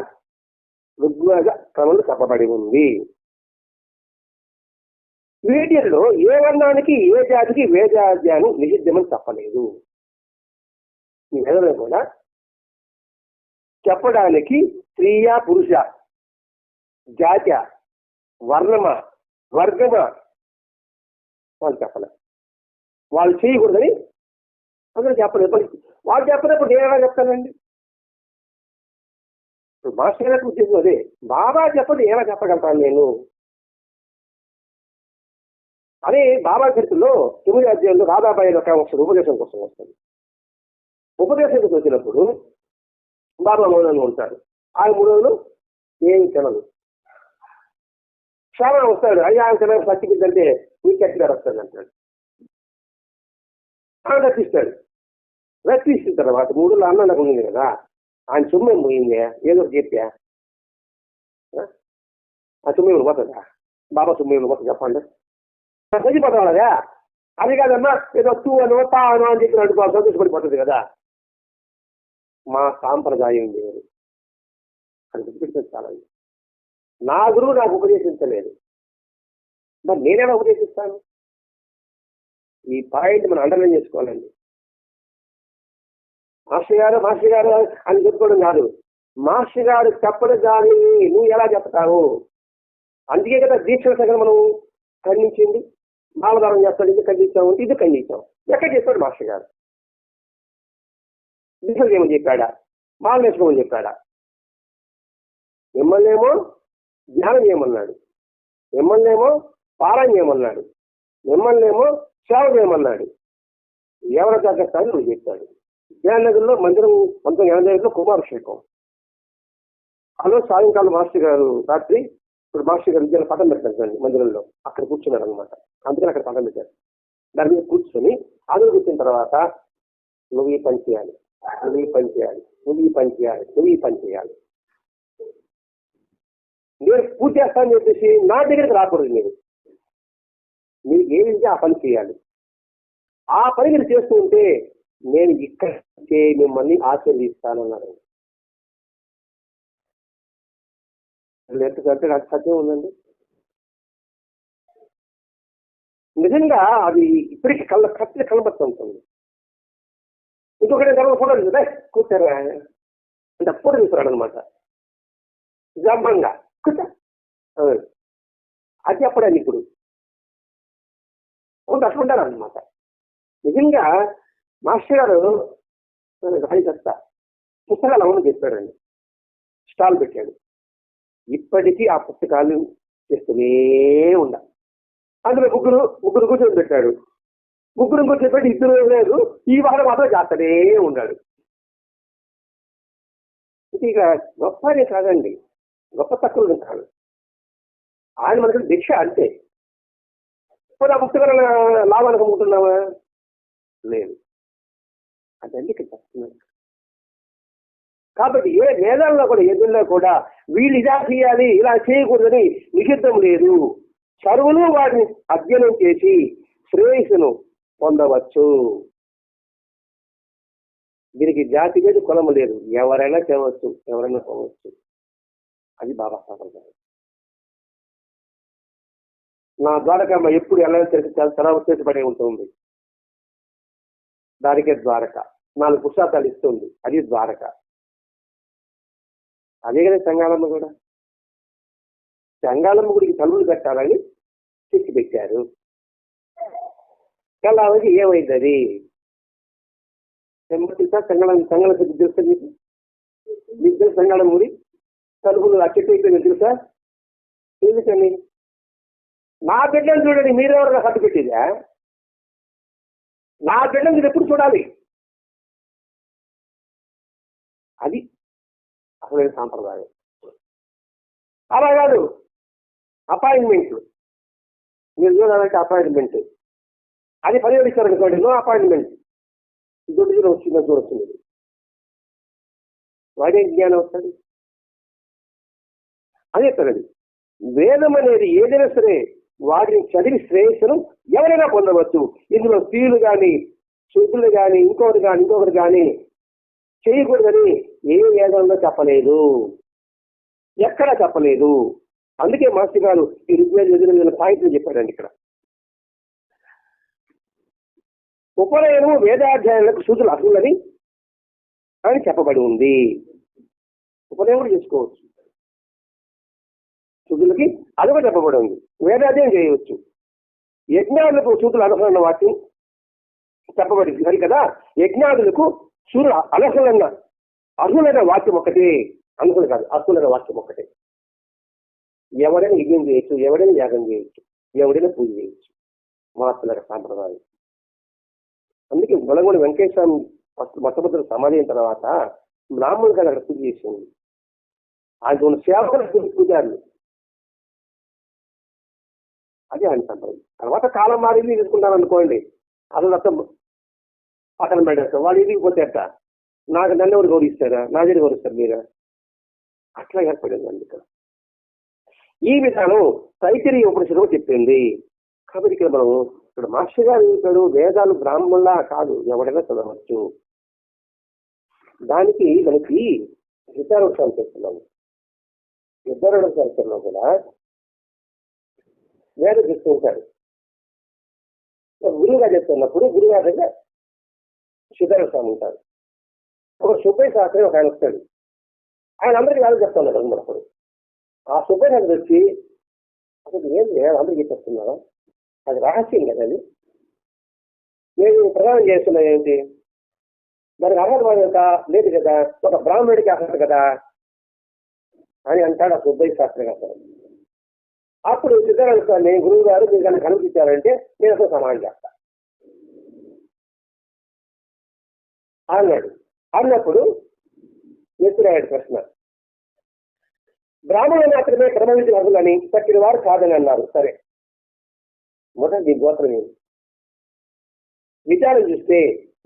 ఋగ్వేద క్రమంలో చెప్పబడి ఉంది. వీటిల్లో ఏ వర్ణానికి ఏ జాతికి వేదాధ్యానం నిషిద్ధమని చెప్పలేదు. ఈ వేదంలో కూడా చెప్పడానికి స్త్రీయా పురుష, జాత, వర్ణమ, వర్గమ వాళ్ళు చెప్పలేదు. వాళ్ళు చేయకూడదని అందరూ చెప్పలేదు. వాళ్ళు చెప్పినప్పుడు నేను ఎలా చెప్తానండి? మాస్టర్ గారికి ఉద్దేశం అదే. బాబా చెప్పండి ఎలా చెప్పగలుగుతాను నేను? అదే బాబా చరిత్రలో 9వ అధ్యాయంలో రాధాబాయి ఒక ఉపదేశం కోసం వస్తుంది. ఉపదేశం కోసం వచ్చినప్పుడు బాబా మౌనంగా ఉంటాడు. ఆయన 3 రోజులు ఏమి తినదు. శ్రావణ వస్తాడు. అయ్యా ఆయన తిన సత్తికిద్దంటే నీకు కట్టిగారు వస్తాడు అంటాడు. ఆయన రక్షిస్తాడు. రక్షించిన తర్వాత 3 రోజులు అన్నం ఉంది కదా, ఆయన సొమ్మేం పోయిందే, ఏదో చెప్పా ఆ సొమ్మేములు పోతుందా? బాబా సొమ్మేములు పోతుంది చెప్పండి. చచ్చిపోతాం కదా. అది కాదమ్మా ఏదో తూ అనో తా అనో అని చెప్పి నడుపు సంతోషపడిపోతుంది కదా. మా సాంప్రదాయం వేరు అని గుర్తుపెట్టింది. చాలా నా గురువు నాకు ఉపదేశించలేదు, మరి నేనేలా ఉపదేశిస్తాను? ఈ పాయింట్ మనం అండర్లైన్ చేసుకోవాలండి. మాస్టర్ గారు అని చెప్పుకోవడం కాదు, మాస్టర్ గారు చెప్పడం కానీ నువ్వు ఎలా చెప్తావు? అందుకే కదా దీక్షల సంగతి మనం ఖండించింది. మాలధారం చేస్తాడు, ఇది ఖండించాము, ఇది ఖండించాం. ఎక్కడ చెప్పాడు మాస్టర్ గారు? దీక్షలు చేయమని చెప్పాడా, మాల వేసుకోమని చెప్పాడా? మిమ్మల్ని ఏమో ధ్యానం చేయమన్నాడు, మిమ్మల్ని ఏమో పారాయణ చేయమన్నాడు, మిమ్మల్ని ఏమో సేవ చేయమన్నాడు. ఎవరి తగ్గస్తాను నువ్వు చెప్పాడు. విజయనగర్లో మందిరం 1985లో కుమాభిషేకం. అలో సాయంకాలం మాస్టర్ గారు రాత్రి, ఇప్పుడు మాస్టర్ గారు విద్యలో పటం పెట్టారు మందిరంలో, అక్కడ కూర్చున్నారు అనమాట. అందుకని అక్కడ పటం పెట్టారు. దాని మీద కూర్చొని అదులు కూర్చున్న తర్వాత నువ్వు ఈ పని చేయాలి, నువ్వు ఈ పని చేయాలి, నువ్వు ఈ పని చేయాలి, నువ్వు ఈ పని చేయాలి. నేను పూజ చేస్తానని చెప్పేసి నా దగ్గరికి రాకూడదు. మీకు ఏమింటే ఆ పని చేయాలి. ఆ పని మీరు చేస్తూ ఉంటే నేను ఇక్కడ మిమ్మల్ని ఆశీర్వదిస్తానన్నాడు. ఎందుకంటే నాకు సత్యం ఉందండి. నిజంగా అది ఇప్పటికీ కత్తి కనబడుతుంటుంది. ఇంకొకటి ఫోటో చూసా కూర్చారా అంటే ఫోటో చూస్తున్నాడు అనమాట. జమ్మంగా కూర్చా అది అప్పుడని ఇప్పుడు కొంత అట్లుంటారు అనమాట. నిజంగా మాస్టర్ గారు రాయికర్త పుస్తకాలు అవును చెప్పాడండి. స్టాల్ పెట్టాడు. ఇప్పటికీ ఆ పుస్తకాలు చేస్తూనే ఉండాలి. అందులో ముగ్గురు కూర్చొని పెట్టాడు. ముగ్గురు కూర్చోబెట్టి ఇద్దరు లేదు, ఈ వారం మాత్రం చేస్తూనే ఉన్నాడు. ఇక గొప్పనే కాదండి, గొప్ప తక్కువ కాదు. ఆయన మనకు దీక్ష అంతే. ఇప్పుడు ఆ పుస్తకాల లాభానికి అమ్ముకుంటున్నావా? లేదు. అదండి ఇక్కడ చెప్తున్నాను. కాబట్టి ఏ వేదాల్లో కూడా ఎదురులో కూడా వీళ్ళు ఇలా చేయాలి ఇలా చేయకూడదని నిషిద్ధం లేదు. సర్వులు వాటిని అధ్యయనం చేసి శ్రేయస్సును పొందవచ్చు. దీనికి జాతి లేదు, కులము లేదు, ఎవరైనా చేయవచ్చు, ఎవరైనా పోవచ్చు. అది బాబా సాంప్రదాయం. నా ద్వారకమ్మ ఎప్పుడు ఎలా తెరవచేసి ఉంటుంది. దానికే ద్వారక. 4 పుస్తకాలు ఇస్తుంది, అది ద్వారక. అదే కదా సంగాళమ్మ కూడా. సంగాళమ్మ గుడికి తలుపులు పెట్టాలని తెచ్చి పెట్టారు. కళావకి ఏమైంది అది తెలుసా? సంగాళం తెలుసా మీకు? మీకు తెలుసు సంగాళం గుడి తలుపులు అచ్చెట్టు తెలుసా? ఎందుకని? నా బిడ్డను చూడండి, మీరెవరైనా కట్టు పెట్టేదా? నా బిడ్డను మీరు ఎప్పుడు చూడాలి. అది అసలైన సాంప్రదాయం. అలా కాదు, అపాయింట్మెంట్లు మీరు చూడాలంటే అపాయింట్మెంట్. అది 10 ఇచ్చారు అనుకోండి, నో అపాయింట్మెంట్. దొడ్డు వచ్చిందో చూడొచ్చింది. వాడేం జ్ఞానం వస్తుంది? అదే కదండి. వేదం అనేది ఏదైనా సరే వాటిని చదివి శ్రేయస్సును ఎవరైనా పొందవచ్చు. ఇందులో స్త్రీలు కానీ శూద్రులు కానీ ఇంకొకరు కానీ చేయకూడదని ఏ వేదంలో చెప్పలేదు, ఎక్కడా చెప్పలేదు. అందుకే మాస్టర్ గారు ఈ ఋగ్వేద సాహిత్యం చెప్పారండి. ఇక్కడ ఉపనయనము వేదాధ్యాయులకు శూద్రులు అర్హులని అని చెప్పబడి ఉంది. ఉపనయనం కూడా చేసుకోవచ్చు, శూద్రులకి అది కూడా చెప్పబడి ఉంది. వేదాధ్యాయం చేయవచ్చు. యజ్ఞాదులకు శూద్రులు అనర్హులన్న వాక్యం చెప్పబడింది సరి కదా. యజ్ఞాదులకు శూద్రులు అర్హులైన వాక్యం ఒక్కటే, అనుకులు కాదు, అర్హులైన వాక్యం ఒక్కటే. ఎవడైనా యజ్ఞం చేయొచ్చు, ఎవడైనా యాగం చేయొచ్చు, ఎవడైనా పూజ చేయొచ్చు. మహాత్ముల సాంప్రదాయం. అందుకే గొలగొండ వెంకటేశ్వర మొట్టమొదటి సమాధి అయిన తర్వాత బ్రాహ్మణులు కానీ అక్కడ పూజ చేసింది. ఆయన ఉన్న సేవకులు పూజారులు. అదే ఆయన సంప్రదాయం. తర్వాత కాలం మారింది తీసుకుంటారు అనుకోండి, అసలు అర్థం పక్కన పెట్టేస్తారు. వాళ్ళు ఇంటికి పోతేట నన్ను ఎవరు గౌరవిస్తారా, నా దగ్గర గౌరవిస్తారు మీరా? అట్లా ఏర్పడిందండి ఇక్కడ. ఈ విధానం తైత్తిరీయ ఉపనిషత్తులో చెప్పింది. కాబట్టి ఇక్కడ మాస్టర్ గారు చెప్పాడు, వేదాలు బ్రాహ్మణులా కాదు, ఎవరైనా చదవచ్చు. దానికి మనకి విచారోత్సవం చేస్తున్నాము. విచారోత్సవం కూడా వేద చెప్తూ ఉంటాడు. గురువుగా చెప్తున్నప్పుడు గురుగారి దగ్గర సిద్ధార్థస్వామి ఉంటారు. ఒక సుబ్బయ్య శాస్త్రి ఒక ఆయన వస్తాడు. ఆయన అందరికీ వేద చెప్తున్నాడు అన్నప్పుడు. ఆ సుబ్బయ్య శాస్త్రి వచ్చి అసలు ఏం అందరికీ చెప్పేస్తున్నారా? అది రహస్యం కదా. అది నేను ప్రదానం చేస్తున్నా ఏంటి? దానికి అర్హత లేదు కదా, ఒక బ్రాహ్మణుడికి అర్హత కదా అని అంటాడు ఆ సుబ్బయ్య శాస్త్రి గారు. అప్పుడు సిద్ధారాయణ స్వామి గురువు గారు మీరు కనుక కనిపించారంటే నేను అసలు సమానం చేస్తా అన్నాడు. అన్నప్పుడు ఎత్తురాడు ప్రశ్న, బ్రాహ్మణులు మాత్రమే క్రమవిధి అర్హులని తక్కిన వారు కాదని అన్నారు. సరే, మొదటి నీ గోత్రం ఏమి? విచారం చూస్తే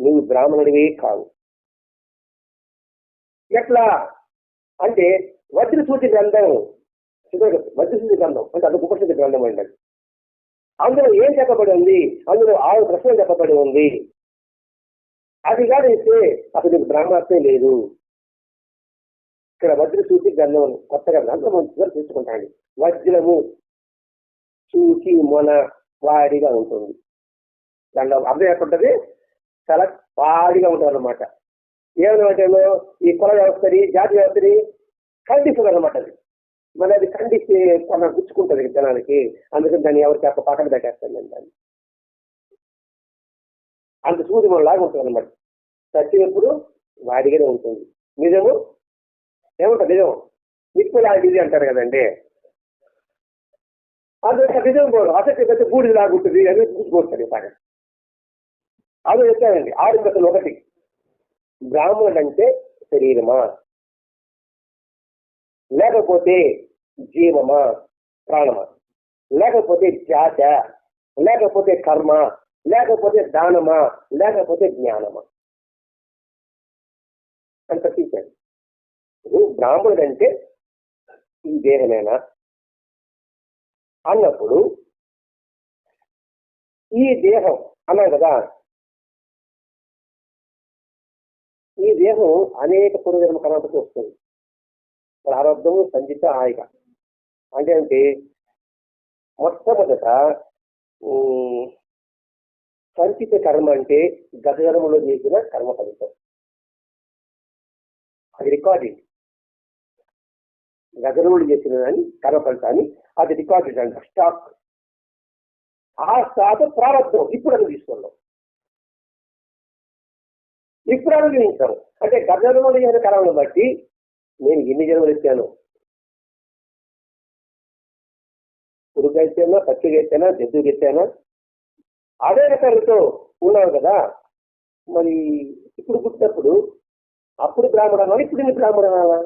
నువ్వు బ్రాహ్మణుడివే కావు. ఎట్లా అంటే వజ్రసూచి గ్రంథం, వజ్రసూచి గ్రంథం అంటే అది ఉపనిషత్తు గ్రంథం అండి. అందులో ఏం చెప్పబడి ఉంది? అందులో 6 ప్రశ్నలు చెప్పబడి ఉంది. అది కాదైతే అసలు నీకు బ్రాహ్మణత్వం లేదు. ఇక్కడ వజ్రసూచి గ్రంథం కొత్తగా గ్రంథం తీసుకుంటాండి. వజ్రము సూచి మొన వాడిగా ఉంటుంది. దాంట్లో అర్థం ఎక్కడుంటది, చాలా వాడిగా ఉంటుంది అనమాట. ఏమన్నమాట, ఈ కుల వ్యవస్థని జాతి వ్యవస్థని ఖండిస్తుంది అనమాట. అది మరి అది ఖండిస్తే కొన గుచ్చుకుంటుంది జనానికి. అందుకని దాన్ని ఎవరికి అప్ప పక్కన పెట్టేస్తాను నేను దాన్ని. అంత సూది మన లాగా ఉంటుంది అనమాట. సత్యం ఎప్పుడు వాడిగానే ఉంటుంది. నిజము ఏముంటుంది, నిజం నిప్పు లాంటిది అంటారు కదండి. అందులో నిజం పోదు, అసలు పెద్ద బూడిది లాగుంటుంది అని గుర్తుకొస్తుంది బాగా. అది చెప్పానండి. 6 ప్రశ్నలు. 1, బ్రాహ్మణుడు అంటే శరీరమా, లేకపోతే జీవమా ప్రాణమా, లేకపోతే జాత, లేకపోతే కర్మ, లేకపోతే దానమా, లేకపోతే జ్ఞానమా అని ప్రశ్నించాడు. బ్రాహ్మణుడు అంటే ఈ దేహమేనా అన్నప్పుడు ఈ దేహం అన్నాం కదా, ఈ దేహం అనేక పూర్వజన్మ కర్మతో వస్తుంది. ప్రారంభము సంచిత ఆయిక అంటే మొట్టమొదట సంచిత కర్మ అంటే గత జన్మలో చేసిన కర్మ ఫలితం. అది రికార్డింగ్. గత జన్మలో చేసిన కర్మ ఫలితాన్ని అది రికార్డెడ్ అంట, స్టాక్. ఆ స్టాక్ ప్రారంభం ఇప్పుడు అని తీసుకున్నాం, ఇప్పుడు అనుభవించాము. అంటే గత జన్మలో చేసిన కర్మను బట్టి నేను ఎన్ని జన్మలు ఇచ్చాను, పురుగు ఎత్తానా, పచ్చిగా ఎత్తానా, జద్దుగా ఎత్తానా, అదే రకాలతో ఉన్నావు కదా. మరి ఇప్పుడు పుట్టినప్పుడు అప్పుడు బ్రాహ్మణమా, ఇప్పుడు నీ బ్రాహ్మణమా?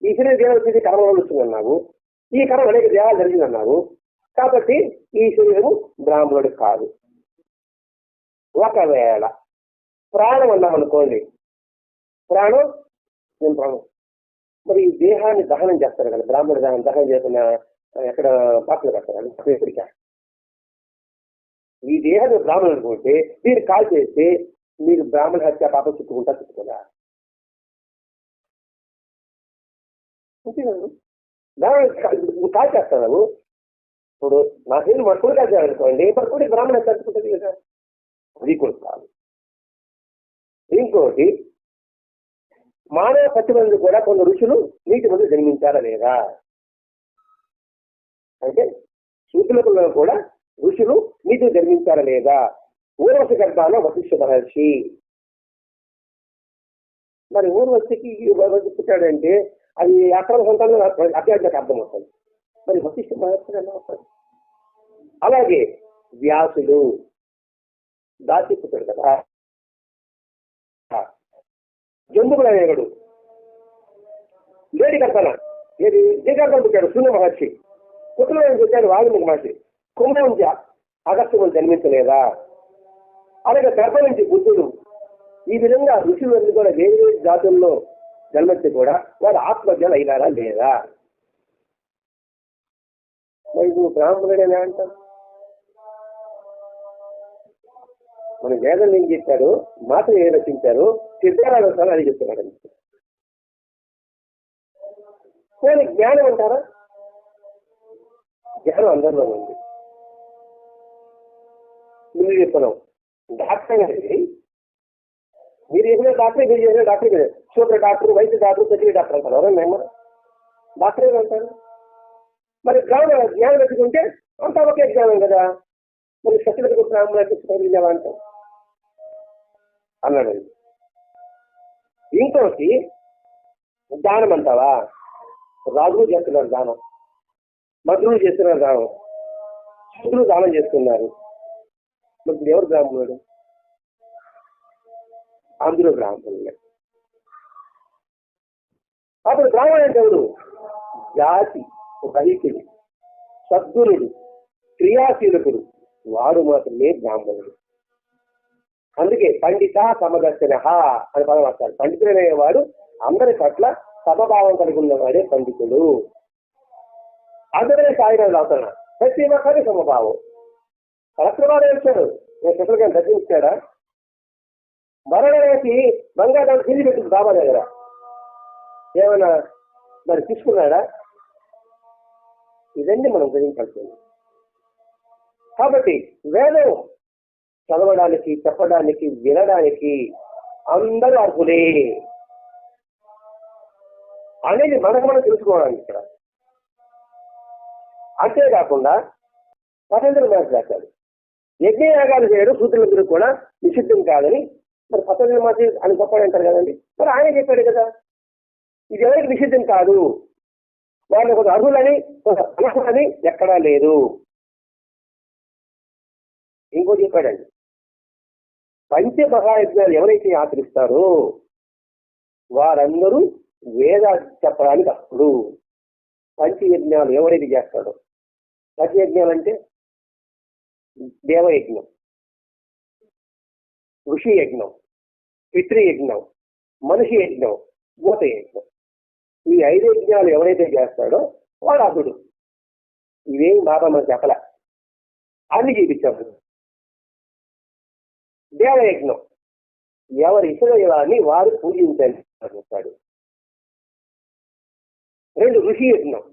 ఈ శరీరం దేవాలు చేసి కర్మ వస్తుందన్నావు, ఈ కర్మ అనేక దేవాలు జరిగిందన్నావు. కాబట్టి ఈ శరీరము బ్రాహ్మణుడు కాదు. ఒకవేళ ప్రాణం అన్నాం అనుకోండి, ప్రాణం నేను ప్రాణం. మరి ఈ దేహాన్ని దహనం చేస్తారు కదా, బ్రాహ్మణ దహనం చేయకుండా ఎక్కడ పాత్రలు పెడతారు ఎప్పటికా. ఈ దేహాన్ని బ్రాహ్మణుడు అనుకుంటే దీన్ని కాల్ చేస్తే మీకు బ్రాహ్మణ హత్య పాపం చుట్టుకుంటా చుట్టుకోదా. కాల్ చేస్తాను. ఇప్పుడు నా పేరు మట్టుకుడు కాదు అనుకోండి, మట్టుకుడి బ్రాహ్మణ హత్య చుట్టుకుంటుంది కదా, అది కూడా కాదు. ఇంకోటి, మానవ ప్రతిబంధు కూడా కొందరు ఋషులు నీటి ముందు జన్మించారా లేదా అంటే, శూద్రులకు కూడా ఋషులు నీటి జన్మించారా లేదా? ఊర్వశి గర్భాన వశిష్ఠ మహర్షి. మరి ఊర్వశికి పుట్టాడంటే అది అక్రమ సంతానం అత్యాధిక అర్థం అవుతుంది. మరి వశిష్ఠ మహర్షి ఎలా అవుతుంది? అలాగే వ్యాసుడు దాసి పుట్టాడు కదా, జంబుకుడు అనేవాడు లేడి కల్పన, ఏది దిగర్భం పుట్టాడు శూన్య మహర్షి. పుట్టలో పుట్టాడు వాల్మీకి మహర్షి. కుంభ నుంచి అగస్త్యుడు జన్మించలేదా? అలాగే గర్భం నుంచి బుద్ధుడు. ఈ విధంగా ఋషులు కూడా వేరు వేరు జాతుల్లో జన్మించి కూడా వారు ఆత్మజ్ఞానం అయినారా లేదా? మరి నువ్వు బ్రాహ్మణుడేనా అంటావు? మన వేదం ఏం చెప్పారు, మాత్రం ఏం రచించారు, సిద్ధారాయణ స్వామి అది చెప్తున్నాడు. జ్ఞానం అంటారా? జ్ఞానం అందరిలో ఉంది. మీరు చెప్తున్నాం డాక్టర్ అనేది, మీరు చేసిన డాక్టర్, మీరు చేసిన డాక్టర్, షుగర్ డాక్టర్, వైద్య డాక్టర్, ప్రతి డాక్టర్ అంటారు. ఎవరన్నా డాక్టర్ ఏమంటారు? మరి జ్ఞానం పెట్టుకుంటే అంతా ఒకే జ్ఞానం కదా. మరి సత్యులకు బ్రాహ్మణ అంటాం అన్నాడు. ఇంకోటి దానం అంటావా? రాజులు చేస్తున్నారు దానం, మంత్రులు చేస్తున్నారు దానం, శూద్రులు దానం చేస్తున్నారు. మరి ఎవరు బ్రాహ్మణుడు? అందరూ బ్రాహ్మణులే. అప్పుడు బ్రాహ్మణుడు అంటే ఎవరు? జాతి రహితుడు, సద్గురుడు, క్రియాశీలకుడు, వాడు మాత్రమే బ్రాహ్మణుడు. అందుకే పండిత సమదర్శన అని పదం వస్తాడు. పండితుడనేవాడు అందరి పట్ల సమభావం కలిగి ఉన్నవాడే పండితుడు. అందరినీ సాయిరాజు అవుతున్నా ప్రతి ఒక్కరి సమభావం. కలెక్టర్ వాడు వచ్చాడు, నేను స్పెషల్గా దర్శించాడా? మరణ వేసి బంగాళాలు తిరిగి పెట్టింది బాబా దగ్గర, ఏమైనా మరి తీసుకున్నాడా? ఇవన్నీ మనం గ్రహించాల్సింది. కాబట్టి వేదం చదవడానికి, చెప్పడానికి, వినడానికి అందరూ అర్హులే అనేది మనం తెలుసుకోవడానికి ఇక్కడ. అంతేకాకుండా పతంజలి మహర్షి రాశాడు, యజ్ఞయాగాలు చేయడం శూద్రులందరూ కూడా నిషిద్ధం కాదని. మరి పతంజలి మహర్షి అని గొప్పడంటారు కదండి, మరి ఆయన చెప్పాడు కదా ఇది ఎవరికి నిషిద్ధం కాదు, వాళ్ళు కొంత అర్హులని అనర్హులని ఎక్కడా లేదు. ఇంకో చెప్పాడండి, పంచమహాయజ్ఞాలు ఎవరైతే ఆచరిస్తారో వారందరూ వేద చెప్పడానికి అప్పుడు. పంచయజ్ఞాలు ఎవరైతే చేస్తాడో, పంచయజ్ఞాలు అంటే దేవయజ్ఞం, ఋషి యజ్ఞం, పితృయజ్ఞం, మనిషి యజ్ఞం, భూత యజ్ఞం, ఈ 5 యజ్ఞాలు ఎవరైతే చేస్తాడో వాడు అర్హుడు. ఇవేం బాబా మనం చెప్పలే, అన్ని చూపించాము. దేవయజ్ఞం ఎవరి ఇతరులని వారు పూజించండి చెప్తాడు. 2 ఋషి యజ్ఞం,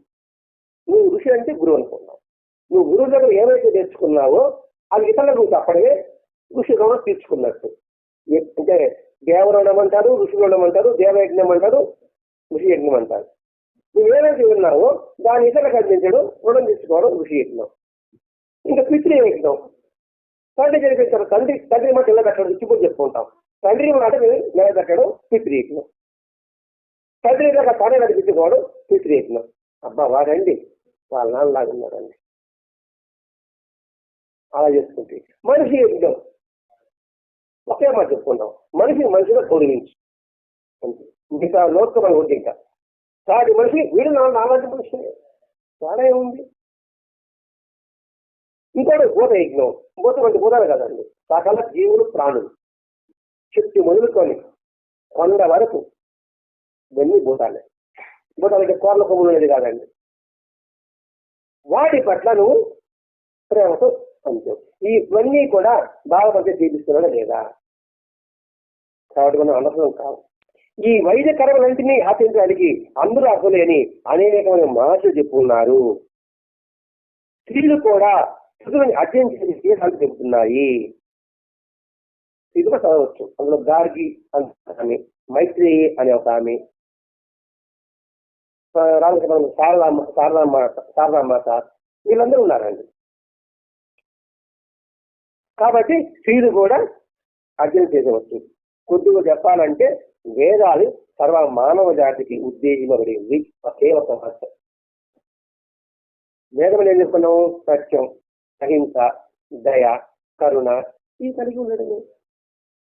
నువ్వు ఋషి అంటే గురువు అనుకున్నావు, నువ్వు గురువు దగ్గర ఏమైతే తెచ్చుకున్నావో అది ఇతరులకు నువ్వు చెప్పడమే ఋషి రుణం తీర్చుకున్నట్టు. అంటే దేవరుణం అంటారు, ఋషి రుణం అంటారు, దేవయజ్ఞం అంటారు, ఋషి యజ్ఞం అంటారు. నువ్వు ఏమైతే విన్నావో దాన్ని ఇతరులకు అందించడం, రుణం తీర్చుకోవడం ఋషి యజ్ఞం. ఇంకా పితృయజ్ఞం, తండ్రి జరిపించారు, తండ్రి మాట నిలబెట్టడం ఇప్పుడు చెప్పుకుంటాం, తండ్రి మాట నిలబెట్టడం పితృయజ్ఞం. తండ్రి దగ్గర తానే నడిపించుకోవడం పితృయజ్ఞం. అబ్బా వాడండి వాళ్ళ నాన్నలాగా ఉన్నారండి, అలా చేసుకుంటే. మనిషి యజ్ఞం ఒకే మాట చెప్పుకుంటాం, మనిషిగా గౌరవించు అంతే. మిగతా లోకమైన ఉంది. ఇంకా సాటి మనిషి వీడు నాలాంటి మనిషి తేడా ఏముంది? ఇంకోటి భూత యజ్ఞం. భూతం అంటే భూతాలు కదండి, సకల జీవులు ప్రాణులు, చెట్టు మొదలుకొని కొండ వరకు ఇవన్నీ భూతాలే. భూతాలంటే కోర్ల కొమ్ములు అనేది కాదండి. వాటి పట్ల నువ్వు ప్రేమతో అంతే. ఇవన్నీ కూడా భాగవతం చూపిస్తున్నాడా లేదా? కాబట్టి మనం అనవసరం కాదు. ఈ వైద్య కర్మలన్నింటినీ ఆచరించడానికి అందరూ అర్హులే అని అనేకమైన మహర్షులు చెప్పుకున్నారు. స్త్రీలు కూడా శుద్ధులని అధ్యయనం చేసి తీర్థాలు చెబుతున్నాయి. ఇది కూడా చదవచ్చు. అందులో గార్గి అనే మైత్రి అనే ఒక ఆమె, రామకృష్ణ శారదామాత, వీళ్ళందరూ ఉన్నారండి. కాబట్టి స్త్రీలు కూడా అధ్యయనం చేసేవచ్చు. కొద్దిగా చెప్పాలంటే వేదాలు సర్వ మానవ జాతికి ఉద్దేశించబడింది ఒకే ఒక సమస్య. వేదములు ఏం చెప్పుకున్నాము? సత్యం, అహింస, దయ, కరుణ ఇవి కలిగి ఉండడమే,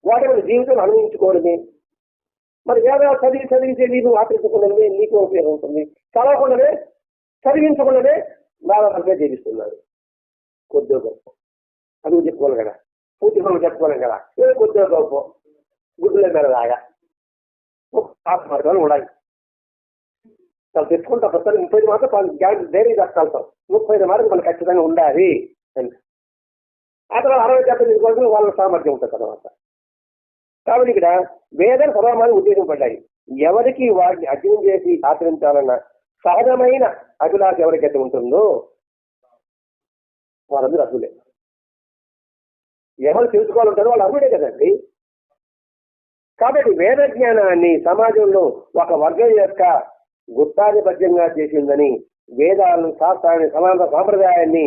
వాటి మన జీవితం అనుభవించుకోవడమే. మరి వేదాలు చదివించేది నువ్వు ఆచరించకుండానే నీకు ఉపయోగం ఉంటుంది. చదవకుండానే చదివించకుండానే వేదాలపై జీవిస్తున్నారు. కొద్దిగా గొప్ప అది చెప్పుకోవాలి కదా, పూర్తిగా చెప్పుకోలేం కదా, ఏదో కొద్దిగా గొప్ప గుడ్డుల మీద లాగా మార్గాలు ఉండాలి. వాళ్ళు తెచ్చుకుంటా ప్రస్తుతం 30 మాత్రం డైరీ దక్కాల్సాం, 30 మార్కులు మనకు ఖచ్చితంగా ఉండాలి అని. ఆ తర్వాత 60% తీసుకోవాల్సిన వాళ్ళ సామర్థ్యం ఉంటుంది తర్వాత. కాబట్టి ఇక్కడ వేదాలు సర్వమానం ఉద్దేశింపడ్డాయి. ఎవరికి వాటిని అధ్యయనం చేసి ఆచరించాలన్న సహజమైన అభిలాష ఎవరికైతే ఉంటుందో వాళ్ళందరూ అర్హులే. ఎవరు తెలుసుకోవాలంటారో వాళ్ళు అర్హుడే కదండి. కాబట్టి వేద జ్ఞానాన్ని సమాజంలో ఒక వర్గం యొక్క గుత్తాధిపత్యంగా చేసిందని, వేదాలను, శాస్త్రాన్ని, సమాన సాంప్రదాయాన్ని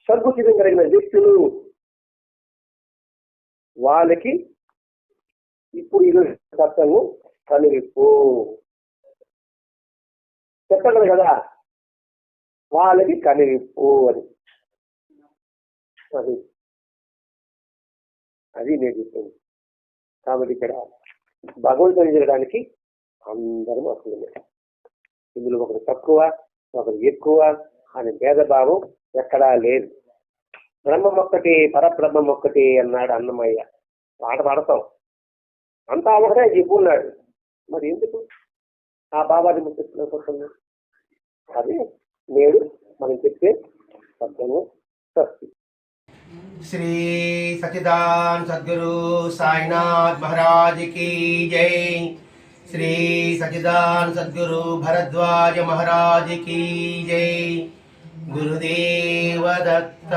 సద్బుద్ధితం కలిగిన వ్యక్తులు వాళ్ళకి ఇప్పుడు ఇది సత్సంగం కనువిప్పు చెప్పగలరు కదా, వాళ్ళకి కనువిప్పు అని. అది అది నేను చెప్పింది. కాబట్టి ఇక్కడ భగవంతుని జరగడానికి అందరం వస్తుంది. ఇందులో ఒకరు తక్కువ ఒకరు ఎక్కువ అనే భేదభావం ఎక్కడా లేదు. బ్రహ్మం ఒక్కటి పరబ్రహ్మం ఒక్కటి అన్నాడు అన్నమయ్య. పాట పాడతాం, అంతా ఒకటే చెప్పున్నాడు. మరి ఎందుకు ఆ బాబాని ముట్టిస్తున్నా? అది నేడు మనం చెప్పే శబ్దము సత్తి. श्री सच्चिदानंद सद्गुरु साईनाथ महाराज की जय। श्री सच्चिदानंद सद्गुरु भरद्वाज महाराज की जय। गुरुदेव दत्त।